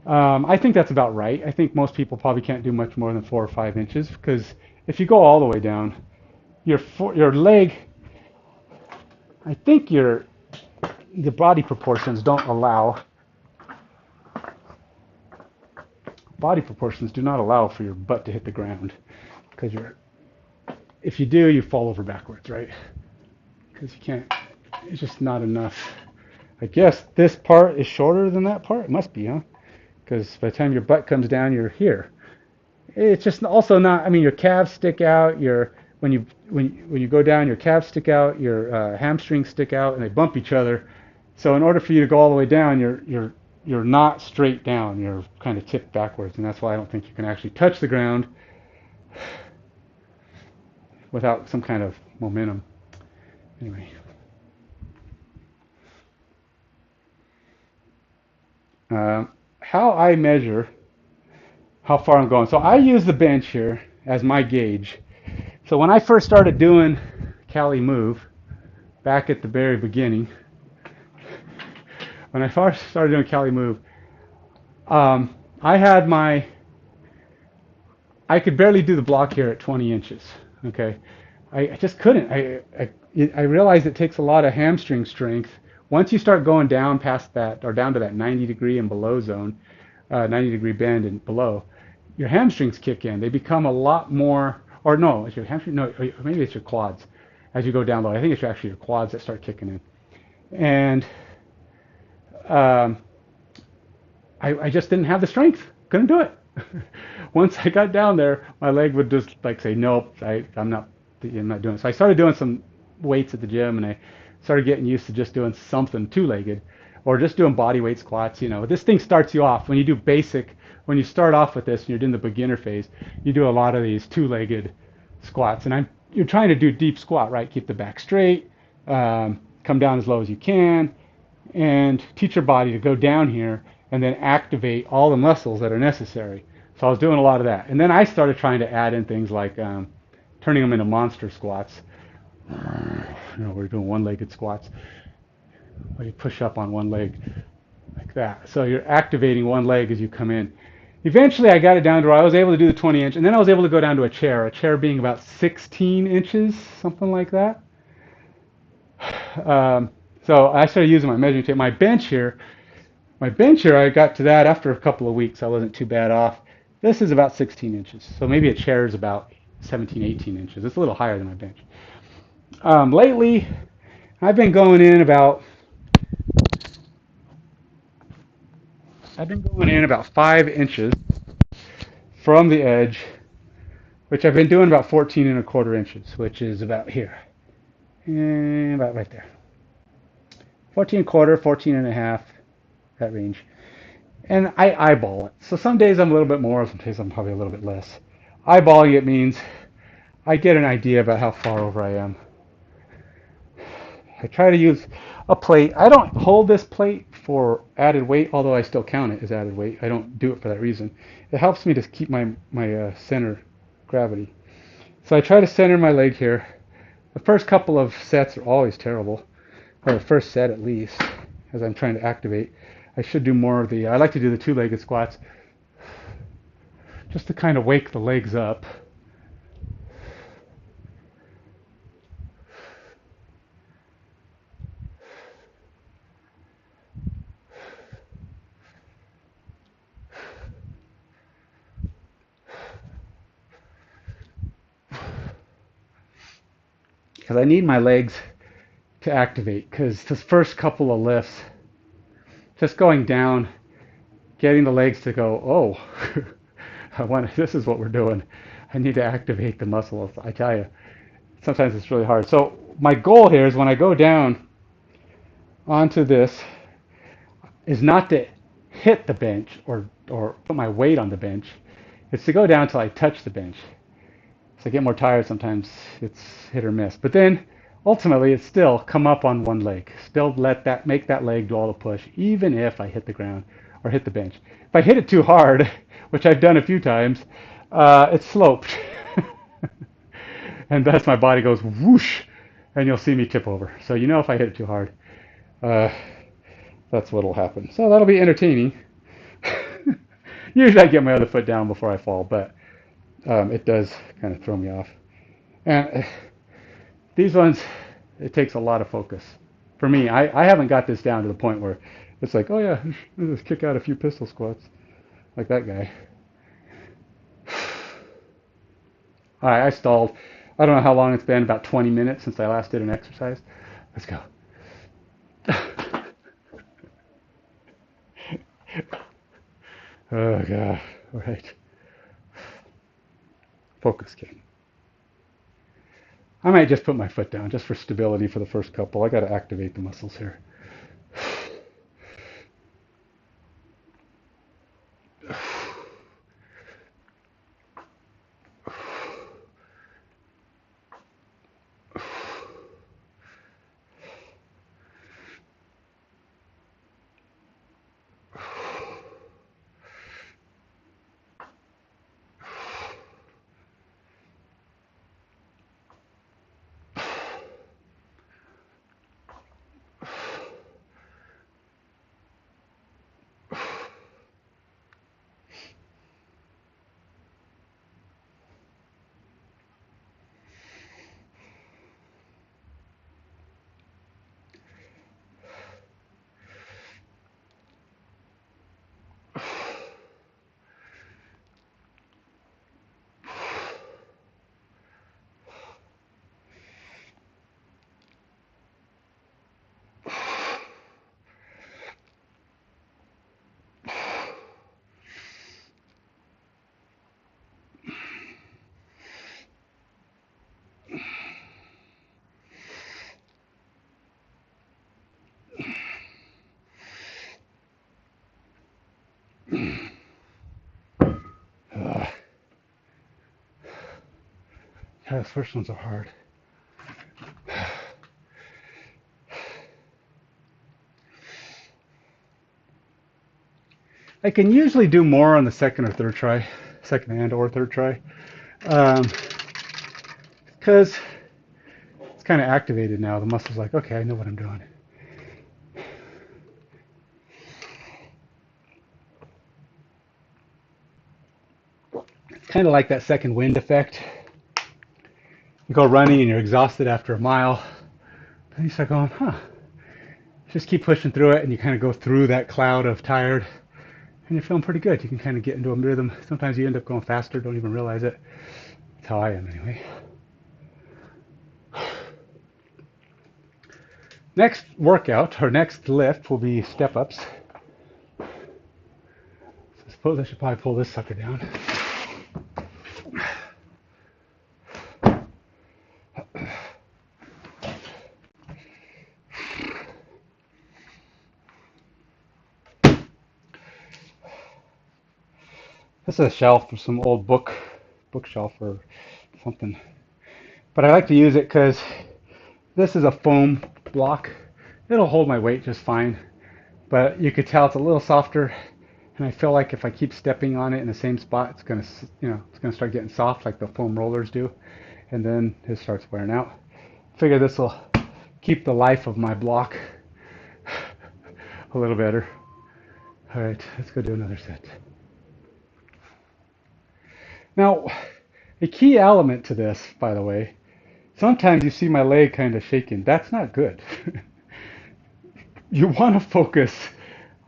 I think that's about right. I think most people probably can't do much more than 4 or 5 inches, because if you go all the way down, your leg, I think the body proportions don't allow. Body proportions do not allow for your butt to hit the ground, because if you do, you fall over backwards, right? Because you can't. It's just not enough. I guess this part is shorter than that part. It must be, huh? Because by the time your butt comes down, you're here. It's just also not. I mean, your calves stick out. When you go down, your calves stick out. Your hamstrings stick out, and they bump each other. So in order for you to go all the way down, you're not straight down. You're kind of tipped backwards, and that's why I don't think you can actually touch the ground without some kind of momentum. Anyway. How I measure how far I'm going. So I use the bench here as my gauge. So when I first started doing CaliMove, back at the very beginning, when I first started doing CaliMove, I could barely do the block here at 20 inches. Okay, I just couldn't. I realized it takes a lot of hamstring strength. Once you start going down past that, or down to that 90 degree and below zone, 90 degree bend and below, your hamstrings kick in. They become a lot more, or no, it's your hamstring, no, maybe it's your quads as you go down low. I think it's actually your quads that start kicking in. And I just didn't have the strength. Couldn't do it. Once I got down there, my leg would just like say, nope, I'm not doing it. So I started doing some weights at the gym, and I started getting used to just doing something two-legged, or just doing body weight squats. This thing starts you off when you do when you start off with this and you're doing the beginner phase, you do a lot of these two-legged squats, and you're trying to do deep squat, right? Keep the back straight, come down as low as you can, and teach your body to go down here and then activate all the muscles that are necessary. So I was doing a lot of that, and then I started trying to add in things like turning them into monster squats. We're doing one-legged squats where you push up on one leg like that. So you're activating one leg as you come in. Eventually, I got it down to where I was able to do the 20-inch, and then I was able to go down to a chair being about 16 inches, something like that. So I started using my measuring tape. My bench here, I got to that after a couple of weeks. I wasn't too bad off. This is about 16 inches. So maybe a chair is about 17, 18 inches. It's a little higher than my bench. Lately, I've been going in about 5 inches from the edge, which I've been doing about 14 and a quarter inches, which is about here, and about right there. 14 and a quarter, 14 and a half, that range. And I eyeball it. So some days I'm a little bit more, some days I'm probably a little bit less. Eyeballing it means I get an idea about how far over I am. I try to use a plate. I don't hold this plate for added weight, although I still count it as added weight. I don't do it for that reason. It helps me to keep my center gravity. So I try to center my leg here. The first couple of sets are always terrible, or the first set at least, as I'm trying to activate. I should do more of I like to do the two-legged squats, just to kind of wake the legs up. Because I need my legs to activate, because the first couple of lifts, just going down, getting the legs to go, oh, this is what we're doing. I need to activate the muscles. I tell you, sometimes it's really hard. So my goal here is when I go down onto this, is not to hit the bench or put my weight on the bench. It's to go down till I touch the bench. So I get more tired sometimes. It's hit or miss. But then ultimately it's still come up on one leg. Still make that leg do all the push, even if I hit the ground or hit the bench. If I hit it too hard, which I've done a few times, it's sloped. And thus my body goes whoosh, and you'll see me tip over. So if I hit it too hard, that's what'll happen. So that'll be entertaining. Usually I get my other foot down before I fall, but it does kind of throw me off. And these ones, it takes a lot of focus. For me, I haven't got this down to the point where it's like, oh yeah, let's just kick out a few pistol squats like that guy. All right, I stalled. I don't know how long it's been, about 20 minutes since I last did an exercise. Let's go. Oh god, all right. Focus, kid. I might just put my foot down just for stability for the first couple. I got to activate the muscles here. Those first ones are hard. I can usually do more on the second or third try, second and or third try, because it's kind of activated now. The muscle's like, okay, I know what I'm doing. It's kind of like that second wind effect. You go running and you're exhausted after a mile. Then you start going, just keep pushing through it, and you kind of go through that cloud of tired, and you're feeling pretty good. You can kind of get into a rhythm. Sometimes you end up going faster, don't even realize it. That's how I am anyway. Next workout, or next lift, will be step-ups. So I suppose I should probably pull this sucker down. This is a shelf for some old bookshelf or something. But I like to use it because this is a foam block. It'll hold my weight just fine. But you could tell it's a little softer, and I feel like if I keep stepping on it in the same spot, it's gonna, it's gonna start getting soft like the foam rollers do, and then it starts wearing out. I figure this will keep the life of my block a little better. All right, let's go do another set. Now, a key element to this, by the way, sometimes you see my leg kind of shaking. That's not good. You want to focus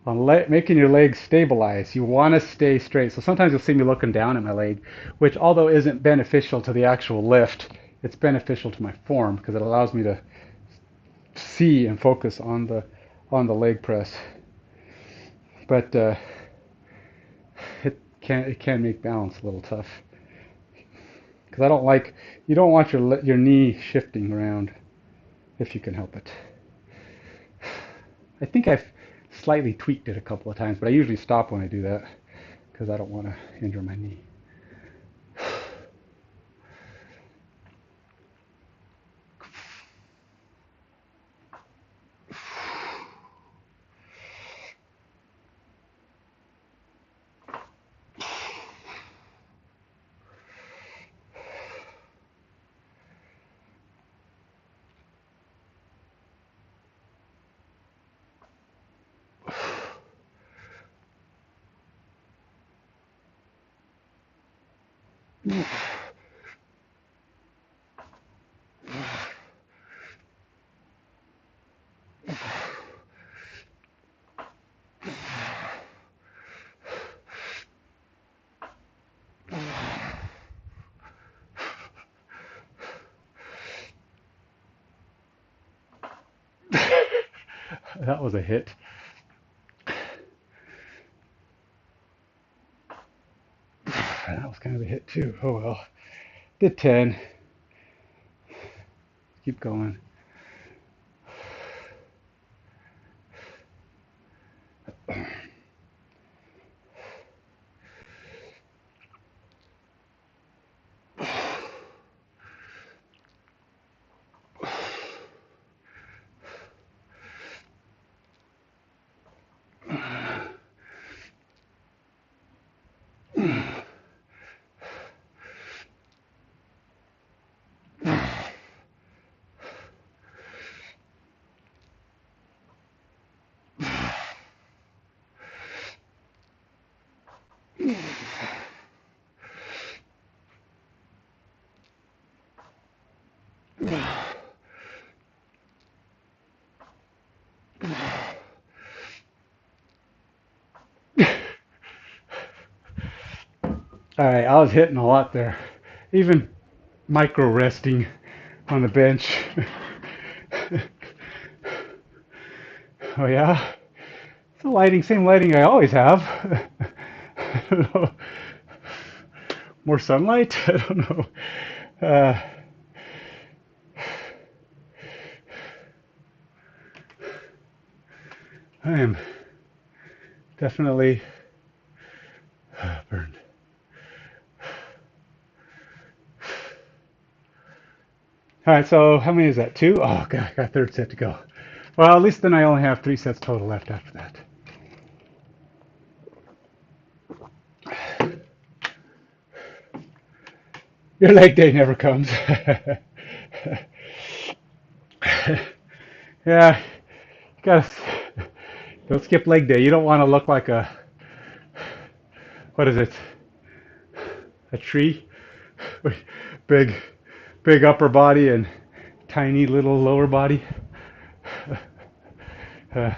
on making your leg stabilize. You want to stay straight. So sometimes you'll see me looking down at my leg, which although isn't beneficial to the actual lift, it's beneficial to my form because it allows me to see and focus on the leg press. But it can make balance a little tough. Because you don't want your knee shifting around if you can help it. I think I've slightly tweaked it a couple of times, but I usually stop when I do that because I don't want to injure my knee. That was a hit. That was kind of a hit too. Oh well. Did 10. Keep going. All right, I was hitting a lot there. Even micro resting on the bench. Oh yeah? It's the lighting, same lighting I always have. I don't know. More sunlight? I don't know. I am definitely burned. All right, so how many is that? Two? Oh, God, I got a third set to go. Well, at least then I only have 3 sets total left after that. Your leg day never comes. Yeah, you gotta don't skip leg day. You don't want to look like a what is it? A tree, big, big upper body and tiny little lower body. Uh,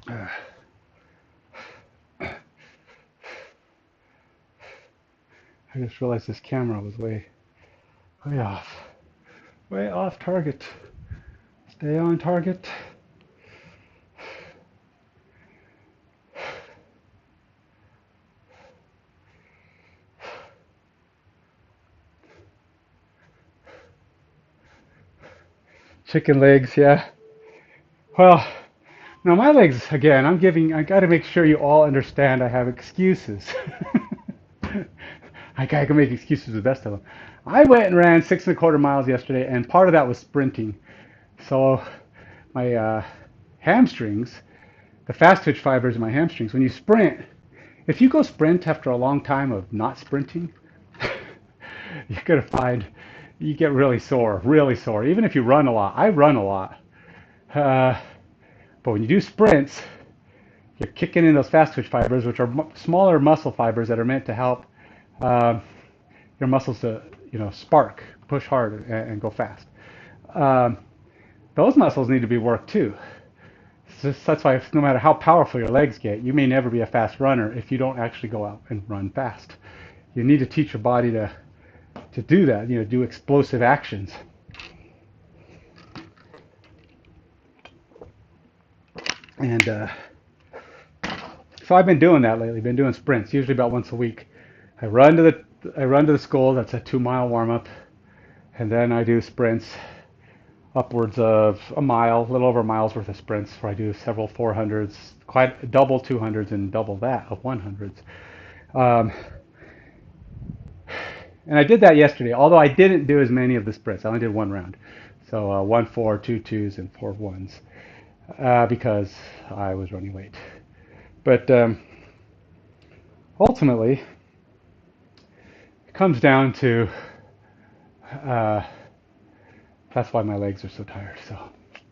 uh, I just realized this camera was way off, way off target. Stay on target. Chicken legs, yeah. Well, now my legs again. I got to make sure you all understand. I have excuses. I can make excuses the best of them. I went and ran 6.25 miles yesterday, and part of that was sprinting. So my hamstrings, the fast twitch fibers in my hamstrings, when you sprint, if you go sprint after a long time of not sprinting, you're gonna find you get really sore, really sore. Even if you run a lot, I run a lot, uh, but when you do sprints, you're kicking in those fast twitch fibers, which are smaller muscle fibers that are meant to help uh, your muscles to spark, push hard, and go fast. Um, those muscles need to be worked too. So that's why no matter how powerful your legs get, you may never be a fast runner if you don't actually go out and run fast. You need to teach your body to do that, do explosive actions. And so I've been doing that lately. Been doing sprints, usually about once a week. I run to the school. That's a 2 mile warm up, and then I do sprints upwards of a mile, a little over a mile's worth of sprints, where I do several 400s, quite double 200s, and double that of 100s. Um, and I did that yesterday, although I didn't do as many of the sprints. I only did one round. So 1 4, 2 2s, and 4 1s because I was running late. But ultimately, it comes down to uh, that's why my legs are so tired. So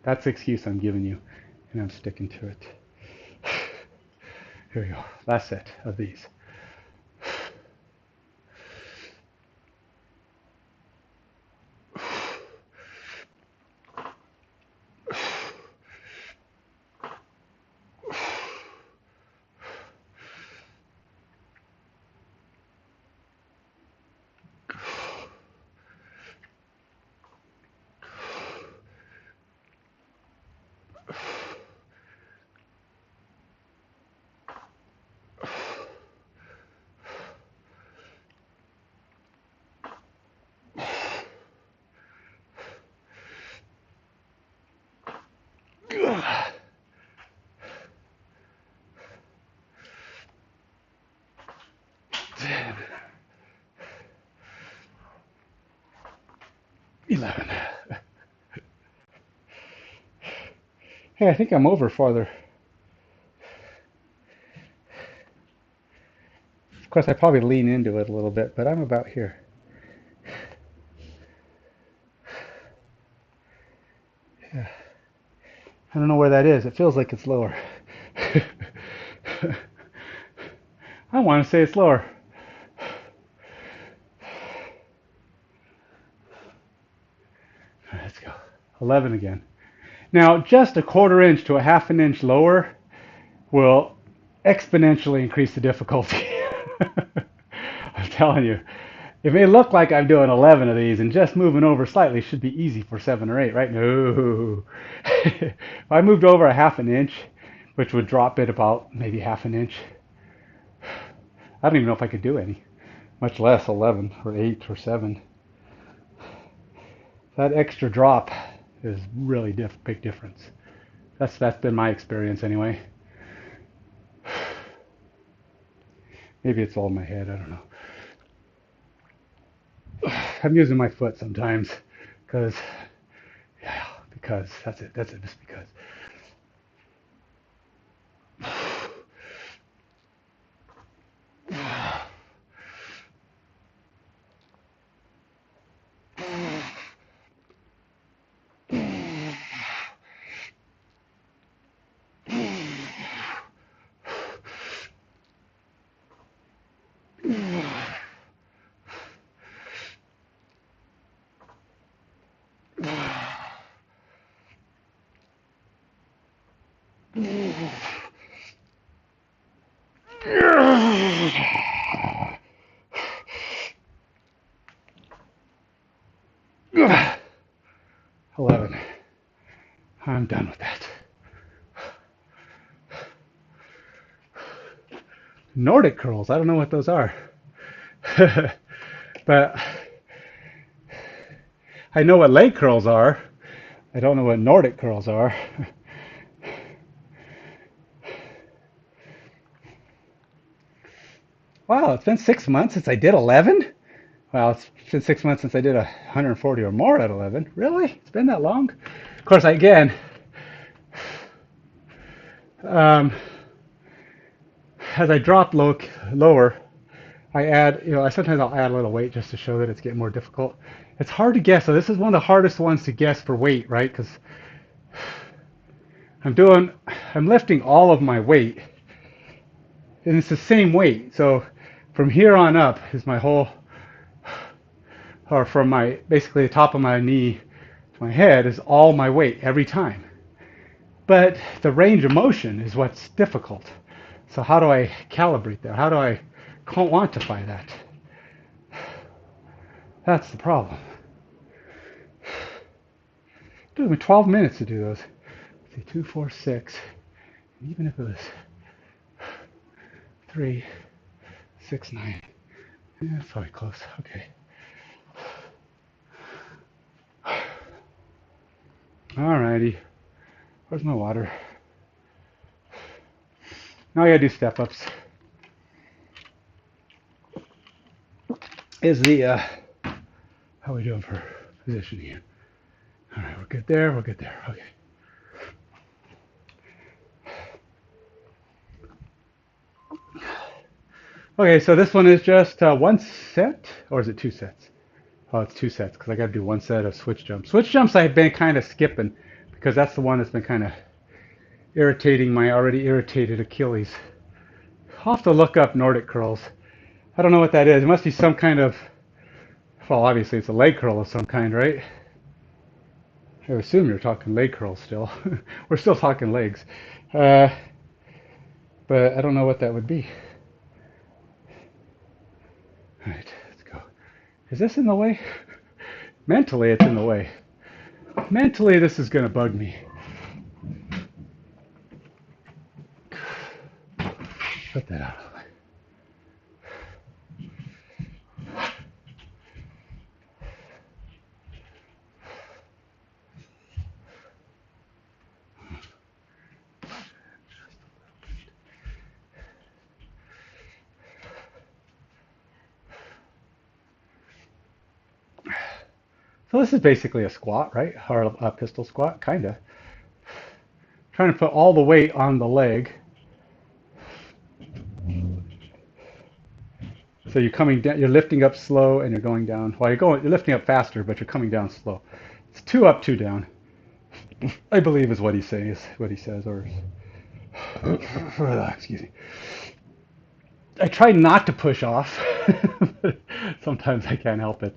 that's the excuse I'm giving you, and I'm sticking to it. Here we go. Last set of these. Ugh. 10, 11. Hey, I think I'm over farther. Of course, I probably lean into it a little bit, but I'm about here. Yeah. I don't know where that is. It feels like it's lower. I want to say it's lower. Let's go. 11 again. Now, just a 1/4 inch to a 1/2 an inch lower will exponentially increase the difficulty. I'm telling you. It may look like I'm doing 11 of these, and just moving over slightly should be easy for 7 or 8, right? No. If I moved over a 1/2 an inch, which would drop it about maybe 1/2 an inch, I don't even know if I could do any, much less 11 or 8 or 7. That extra drop is really big difference. That's been my experience anyway. Maybe it's all in my head. I don't know. I'm using my foot sometimes because, yeah, because that's it. That's it. Just because. Ugh. 11. I'm done with that. Nordic curls. I don't know what those are. But I know what leg curls are. I don't know what Nordic curls are. Wow, it's been 6 months since I did 11? Well, it's been 6 months since I did 140 or more at 11. Really? It's been that long? Of course, again, um, as I drop lower, I add, sometimes I'll add a little weight just to show that it's getting more difficult. It's hard to guess. So this is one of the hardest ones to guess for weight, right? Because I'm lifting all of my weight, and it's the same weight. So from here on up is my whole, or from basically the top of my knee to my head is all my weight every time. But the range of motion is what's difficult. So how do I calibrate that? How do I quantify that? That's the problem. It took me 12 minutes to do those. Let's see, 2, 4, 6. And even if it was 3, 6, 9. Yeah, that's probably close. Okay. Alrighty. Where's my water? Now I gotta do step ups. How are we doing for position here? Alright, we're good there, we're good there. Okay. Okay, so this one is just one set, or is it 2 sets? Oh, it's 2 sets because I got to do 1 set of switch jumps. Switch jumps I've been kind of skipping because that's the one that's been kind of irritating my already irritated Achilles. I'll have to look up Nordic curls. I don't know what that is. It must be some kind of, well, obviously it's a leg curl of some kind, right? I assume you're talking leg curls still. We're still talking legs. But I don't know what that would be. All right, let's go. Is this in the way? Mentally, it's in the way. Mentally, this is going to bug me. Put that out of the way. So this is basically a squat, right? Or a pistol squat, kind of. Trying to put all the weight on the leg. So you're coming down, you're lifting up slow and you're going down. Well, you're lifting up faster, but you're coming down slow. It's 2 up, 2 down. I believe is what he says, or excuse me. I try not to push off, but sometimes I can't help it.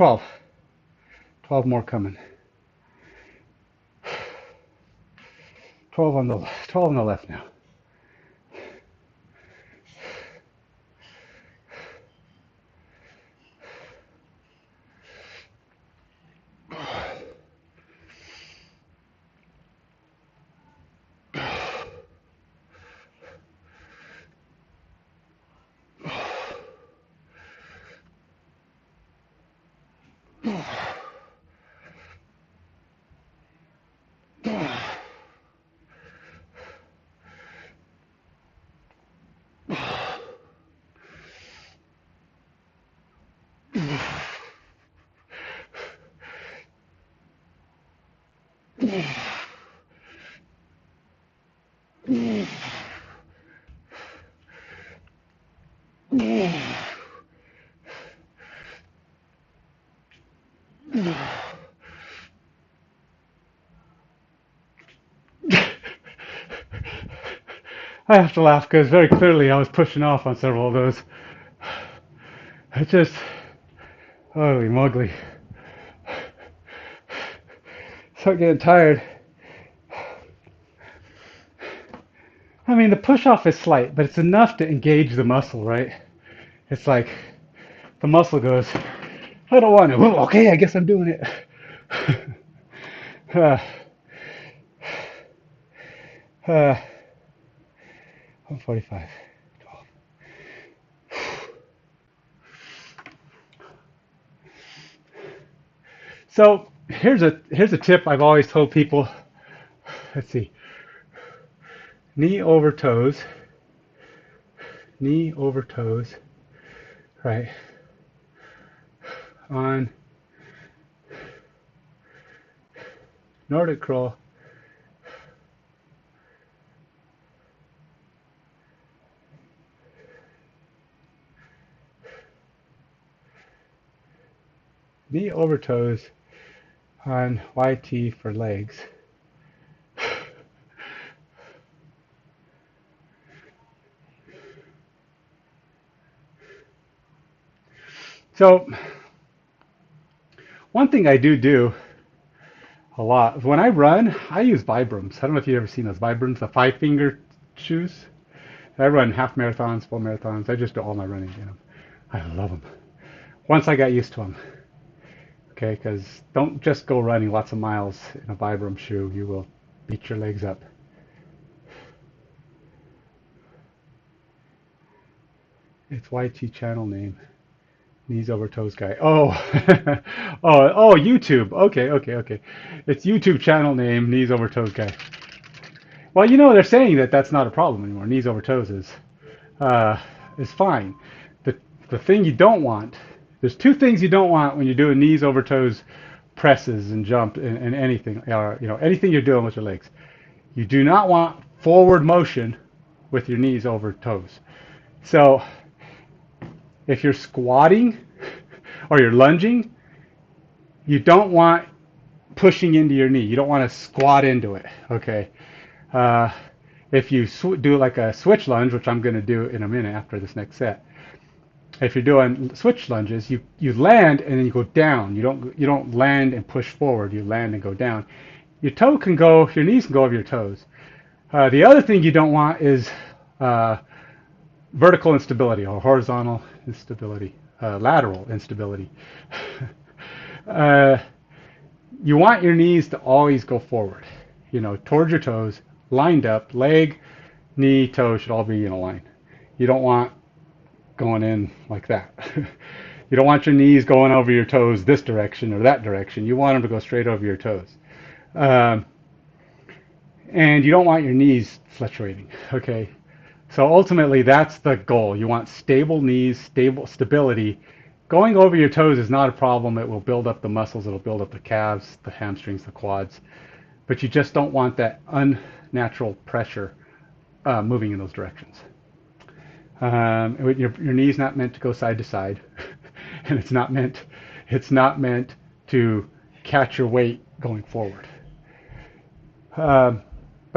12. 12 more coming. 12 on the left now. I have to laugh because very clearly I was pushing off on several of those. I just, holy moly. Start getting tired. I mean, the push off is slight, but it's enough to engage the muscle, right? It's like the muscle goes, I don't want to. Well, okay, I guess I'm doing it. 145. 12. So here's a tip I've always told people. Let's see. Knee over toes. Knee over toes. Right. On Nordic crawl. Knee over toes on YT for legs. So one thing I do a lot when I run, I use Vibrams. I don't know if you've ever seen those Vibrams, the 5-finger shoes. I run half marathons, full marathons. I just do all my running in them. I love them. Once I got used to them. Okay, because don't just go running lots of miles in a Vibram shoe. You will beat your legs up. It's YT channel name. Knees over toes guy. Oh, oh, YouTube. Okay. It's YouTube channel name, knees over toes guy. Well, you know, they're saying that that's not a problem anymore. Knees over toes is fine. The thing you don't want, there's two things you don't want when you're doing knees over toes presses and jump and anything, anything you're doing with your legs. You do not want forward motion with your knees over toes. So if you're squatting or you're lunging, you don't want pushing into your knee. You don't want to squat into it, okay? If you do like a switch lunge, which I'm going to do in a minute after this next set, if you're doing switch lunges, you land and then you go down. You don't land and push forward. You land and go down. Your knees can go over your toes. The other thing you don't want is vertical instability or horizontal instability, lateral instability. You want your knees to always go forward, towards your toes, lined up. Leg, knee, toe should all be in a line. You don't want going in like that. You don't want your knees going over your toes this direction or that direction. You want them to go straight over your toes. And you don't want your knees fluctuating, okay? So ultimately, that's the goal. You want stable knees, stability. Going over your toes is not a problem. It will build up the muscles. It'll build up the calves, the hamstrings, the quads. But you just don't want that unnatural pressure moving in those directions. Your knee's not meant to go side to side, and it's not meant to catch your weight going forward. But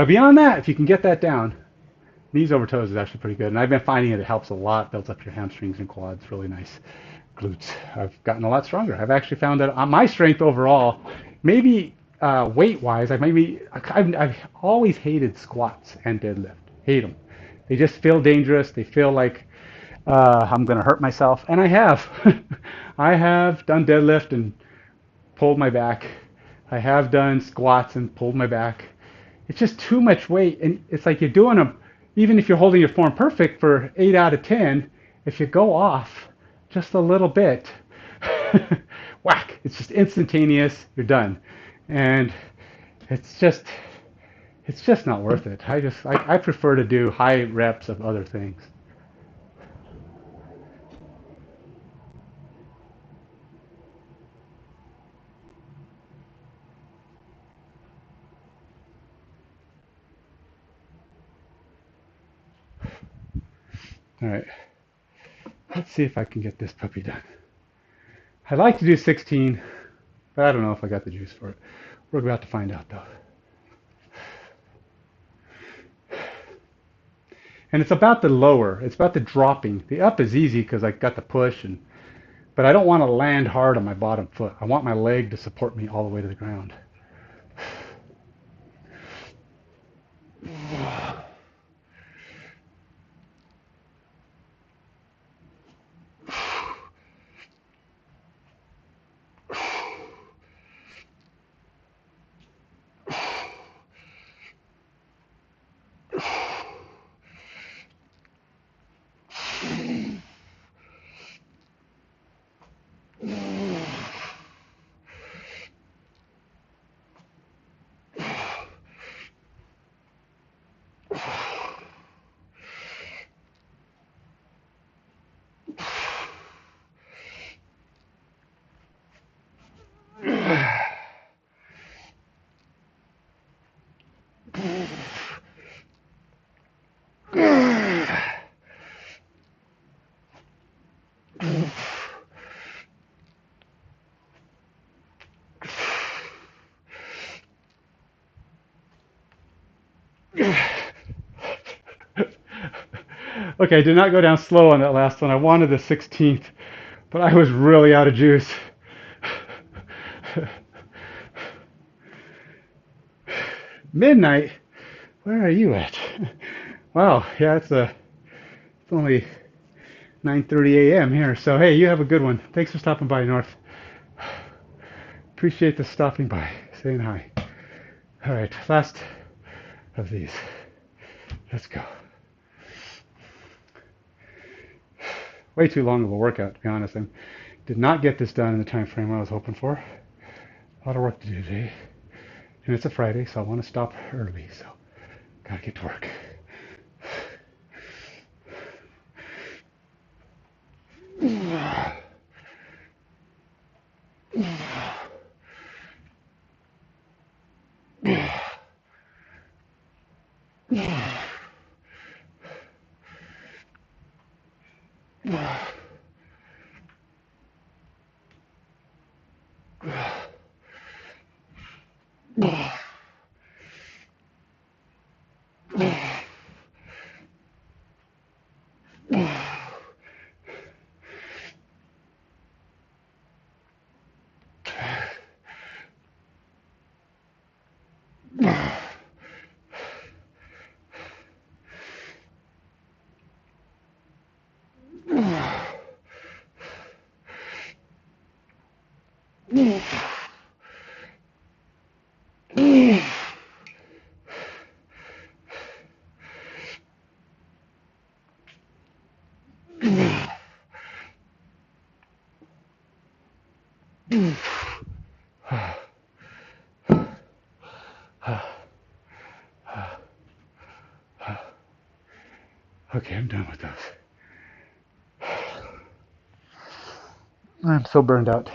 beyond that, if you can get that down, knees over toes is actually pretty good. And I've been finding it helps a lot, builds up your hamstrings and quads, really nice. glutes. I've gotten a lot stronger. I've actually found that my strength overall, maybe weight-wise, I've always hated squats and deadlift. Hate them. They just feel dangerous. They feel like I'm going to hurt myself, and I have. I have done deadlift and pulled my back. I have done squats and pulled my back. It's just too much weight, and it's like you're doing them, even if you're holding your form perfect for 8 out of 10, if you go off just a little bit, whack, it's just instantaneous, you're done. And it's just not worth it. I prefer to do high reps of other things. All right, let's see if I can get this puppy done. I'd like to do 16, but I don't know if I got the juice for it. We're about to find out though. And it's about the lower, it's about the dropping. The up is easy because I got the push, but I don't want to land hard on my bottom foot. I want my leg to support me all the way to the ground. Okay, I did not go down slow on that last one. I wanted the 16th, but I was really out of juice. Midnight? Where are you at? Wow, yeah, it's only 9:30 a.m. here. So hey, you have a good one. Thanks for stopping by, North. Appreciate the stopping by, saying hi. All right, last of these. Let's go. Way too long of a workout, to be honest. I did not get this done in the time frame I was hoping for. A lot of work to do today. And it's a Friday, so I want to stop early, so gotta get to work. Okay, I'm done with those. I'm so burned out.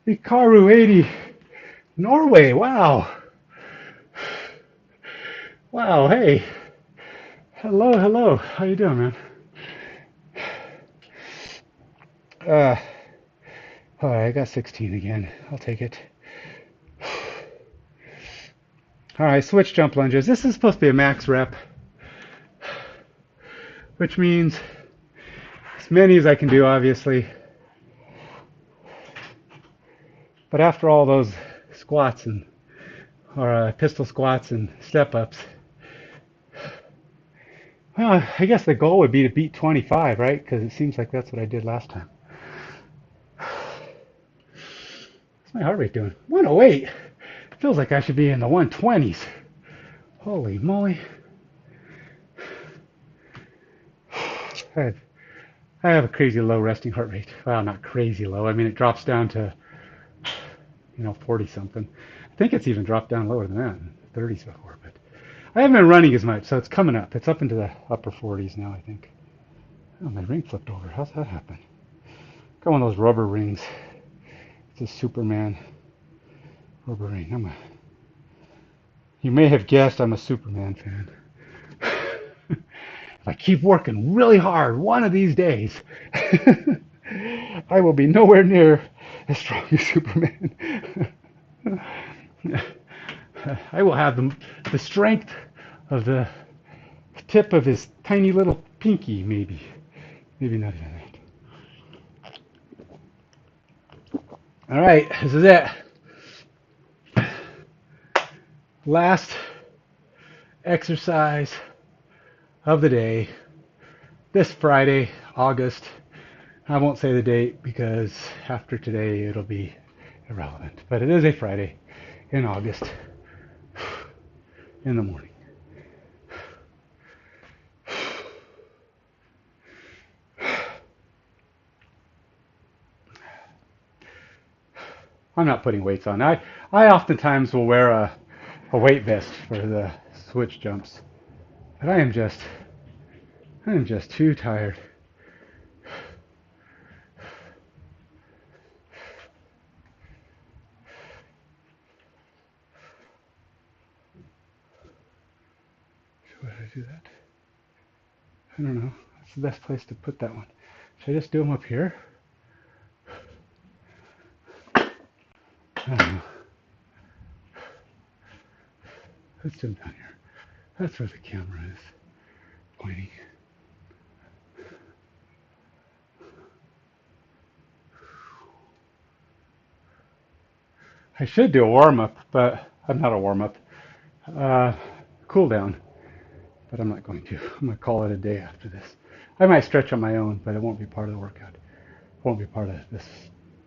Ikaru 80, Norway, wow. Wow, hey. Hello, hello. How you doing, man? All right, I got 16 again. I'll take it. All right, switch jump lunges. This is supposed to be a max rep. which means as many as I can do, obviously. But after all those squats or pistol squats and step ups, well, I guess the goal would be to beat 25, right? Because it seems like that's what I did last time. What's my heart rate doing? 108. It feels like I should be in the 120s. Holy moly. I have a crazy low resting heart rate. Well, not crazy low. I mean, it drops down to, 40 something. I think it's even dropped down lower than that, 30s before. But I haven't been running as much, so it's coming up. It's up into the upper 40s now, I think. Oh, my ring flipped over. How's that happen? Got one of those rubber rings. It's a Superman rubber ring. You may have guessed I'm a Superman fan. If I keep working really hard one of these days, I will be nowhere near as strong as Superman. I will have the strength of the tip of his tiny little pinky, maybe. Maybe not even that. All right, this is it. Last exercise of the day. This Friday, August. I won't say the date because after today it'll be irrelevant. But it is a Friday in August in the morning. I'm not putting weights on. I oftentimes will wear a weight vest for the switch jumps. But I am just too tired. Should I do that? I don't know. That's the best place to put that one. Should I just do them up here? I don't know. Let's do them down here. That's where the camera is pointing. I should do a warm-up, but I'm not a warm-up. Cool down, but I'm not going to. I'm going to call it a day after this. I might stretch on my own, but it won't be part of the workout. It won't be part of this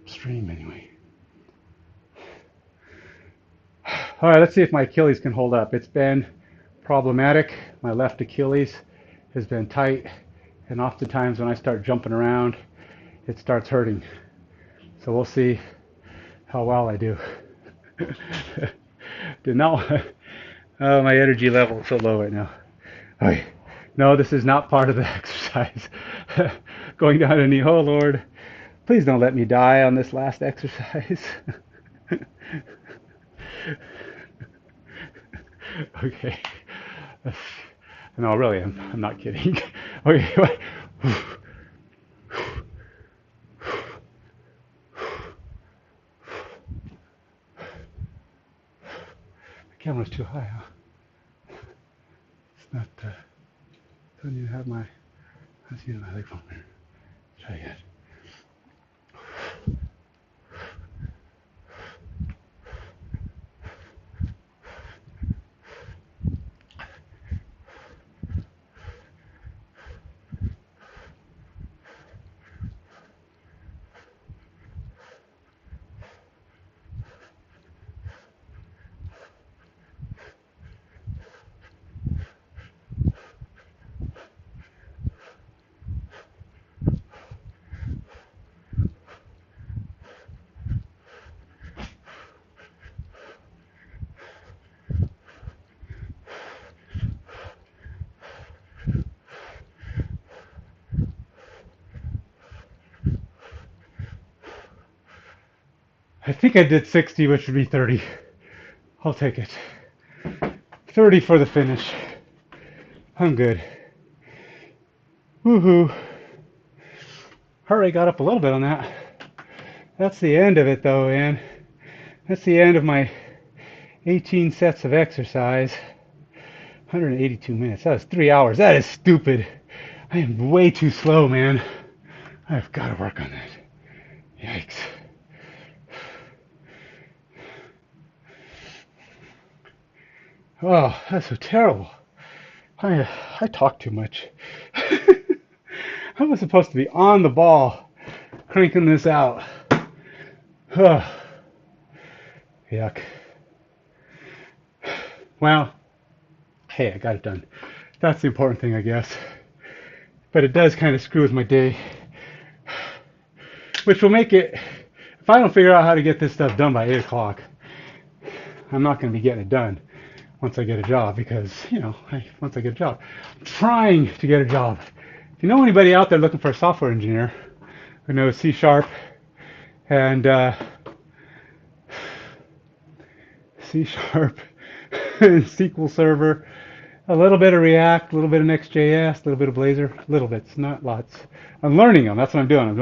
stream anyway. All right, let's see if my Achilles can hold up. It's been problematic. My left Achilles has been tight, and oftentimes when I start jumping around, it starts hurting. So we'll see how well I do. Did not. Oh, my energy level is so low right now. Okay. No, this is not part of the exercise. Going down a knee. Oh Lord, please don't let me die on this last exercise. Okay. No, really, I'm not kidding. Okay. The camera's too high, huh? It's not, don't even have my, let's use my leg from here. Try again. I think I did 60, which would be 30. I'll take it. 30 for the finish. I'm good. Woohoo. Heart rate got up a little bit on that. That's the end of it though, Ann. That's the end of my 18 sets of exercise. 182 minutes. That was 3 hours. That is stupid. I am way too slow, man. I've got to work on that. Yikes. Oh, that's so terrible. I talk too much. I was supposed to be on the ball, cranking this out. Oh, yuck. Well, hey, I got it done. That's the important thing, I guess. But it does kind of screw with my day, which will make it, if I don't figure out how to get this stuff done by 8 o'clock, I'm not going to be getting it done once I get a job because, once I get a job, I'm trying to get a job. If you know anybody out there looking for a software engineer who knows C# and C# and SQL Server, a little bit of React, a little bit of Next.js, a little bit of Blazor, little bits, not lots. I'm learning them. That's what I'm doing.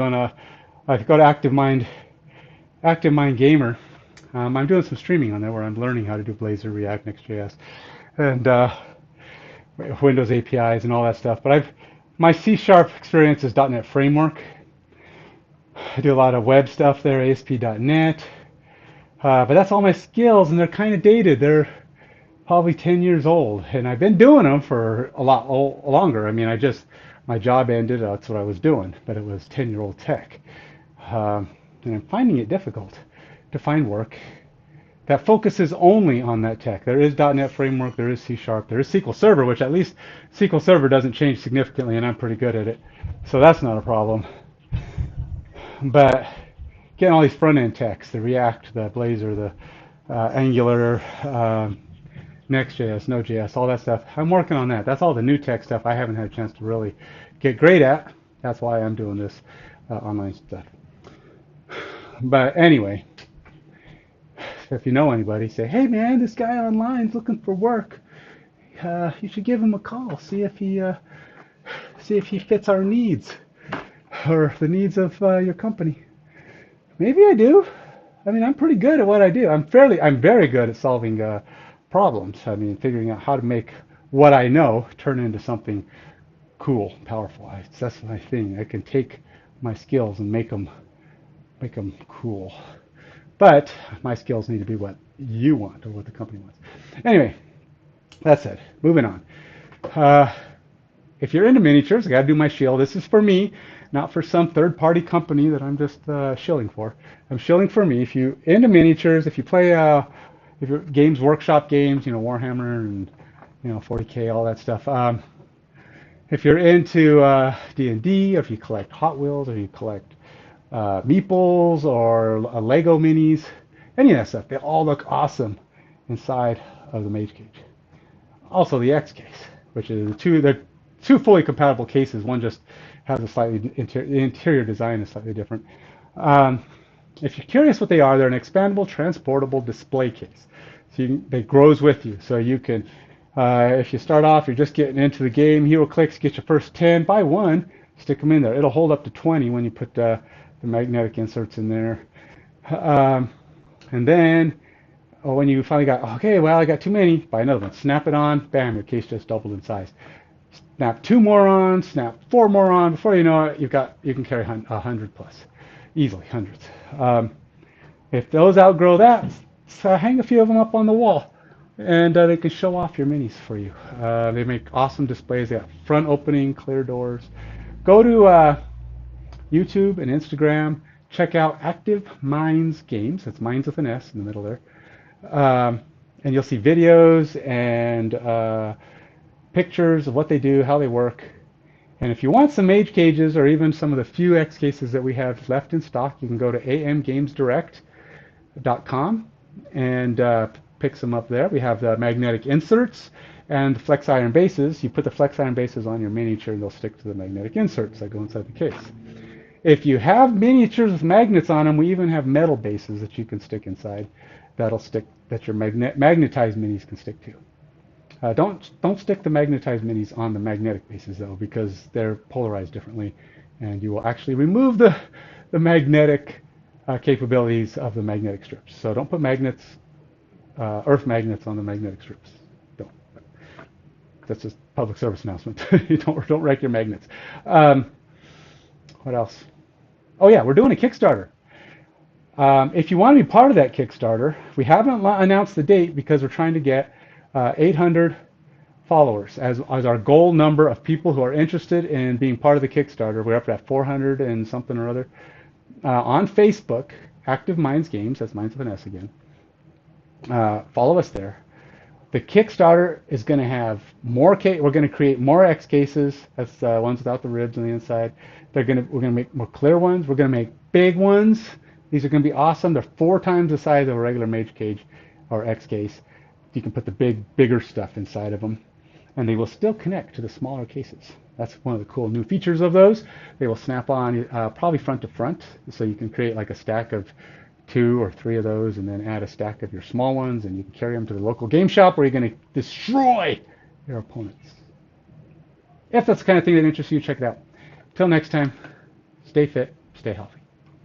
I go to Active Mind Gamer. I'm doing some streaming on there where I'm learning how to do Blazor, React, Next.js, and Windows APIs and all that stuff. But my C# experience is .NET Framework. I do a lot of web stuff there, ASP.NET. But that's all my skills, and they're kind of dated. They're probably 10 years old, and I've been doing them for a lot longer. I mean, my job ended, that's what I was doing, but it was 10-year-old tech. And I'm finding it difficult to find work that focuses only on that tech. There is .NET Framework, there is C#, there is SQL Server, which at least SQL Server doesn't change significantly, and I'm pretty good at it. So that's not a problem. But getting all these front-end techs, the React, the Blazor, the Angular, Next.js, Node.js, all that stuff, I'm working on that. That's all the new tech stuff I haven't had a chance to really get great at. That's why I'm doing this online stuff. But anyway, if you know anybody, say, hey man, this guy online's looking for work. You should give him a call. See if he fits our needs or the needs of your company. Maybe I do. I mean, I'm pretty good at what I do. I'm very good at solving problems. I mean, figuring out how to make what I know turn into something cool, powerful. That's my thing. I can take my skills and make them cool. But my skills need to be what you want or what the company wants. Anyway, that's it. Moving on. If you're into miniatures, I got to do my shill. This is for me, not for some third-party company that I'm just shilling for. I'm shilling for me. If you're into miniatures, if you play if you're games, workshop games, Warhammer and 40K, all that stuff. If you're into D&D, or if you collect Hot Wheels, or you collect meeples or Lego minis, any of that stuff, they all look awesome inside of the Mage Cage. Also the X case, which is they're two fully compatible cases. One just has a slightly the interior design is slightly different. If you're curious what they are, they're an expandable, transportable display case. So they grows with you. So you can, if you start off, you're just getting into the game, HeroClix, get your first 10, buy one, stick them in there. It'll hold up to 20 when you put the magnetic inserts in there. And then when you finally got, okay, well, I got too many, buy another one. Snap it on, bam, your case just doubled in size. Snap 2 more on, snap 4 more on. Before you know it, you can carry 100 plus, easily hundreds. If those outgrow that, hang a few of them up on the wall, and they can show off your minis for you. They make awesome displays. They have front opening, clear doors. Go to YouTube and Instagram. Check out Active Minds Games. That's Minds with an S in the middle there. And you'll see videos and pictures of what they do, how they work. And if you want some Mage Cages or even some of the few X cases that we have left in stock, you can go to amgamesdirect.com and pick some up there. We have the magnetic inserts and the flex iron bases. You put the flex iron bases on your miniature and they'll stick to the magnetic inserts that go inside the case. If you have miniatures with magnets on them, we even have metal bases that you can stick inside that'll stick, that your magnetized minis can stick to. Don't stick the magnetized minis on the magnetic bases though, because they're polarized differently, and you will actually remove the magnetic capabilities of the magnetic strips. So don't put magnets, earth magnets on the magnetic strips. Don't. That's just public service announcement. You don't wreck your magnets. Um, what else? Oh yeah, we're doing a Kickstarter. If you want to be part of that Kickstarter, we haven't announced the date because we're trying to get 800 followers as our goal number of people who are interested in being part of the Kickstarter. We're up at 400 and something or other. On Facebook, Active Minds Games, that's Minds with an S again. Follow us there. The Kickstarter is going to have more we're going to create more X cases. That's the ones without the ribs on the inside. We're going to make more clear ones. We're going to make big ones. These are going to be awesome. They're 4 times the size of a regular Mage cage or X case. You can put the bigger stuff inside of them, and they will still connect to the smaller cases. That's one of the cool new features of those. They will snap on probably front to front, so you can create like a stack of 2 or 3 of those, and then add a stack of your small ones, and you can carry them to the local game shop where you're going to destroy your opponents. If that's the kind of thing that interests you, check it out. Till next time, stay fit, stay healthy.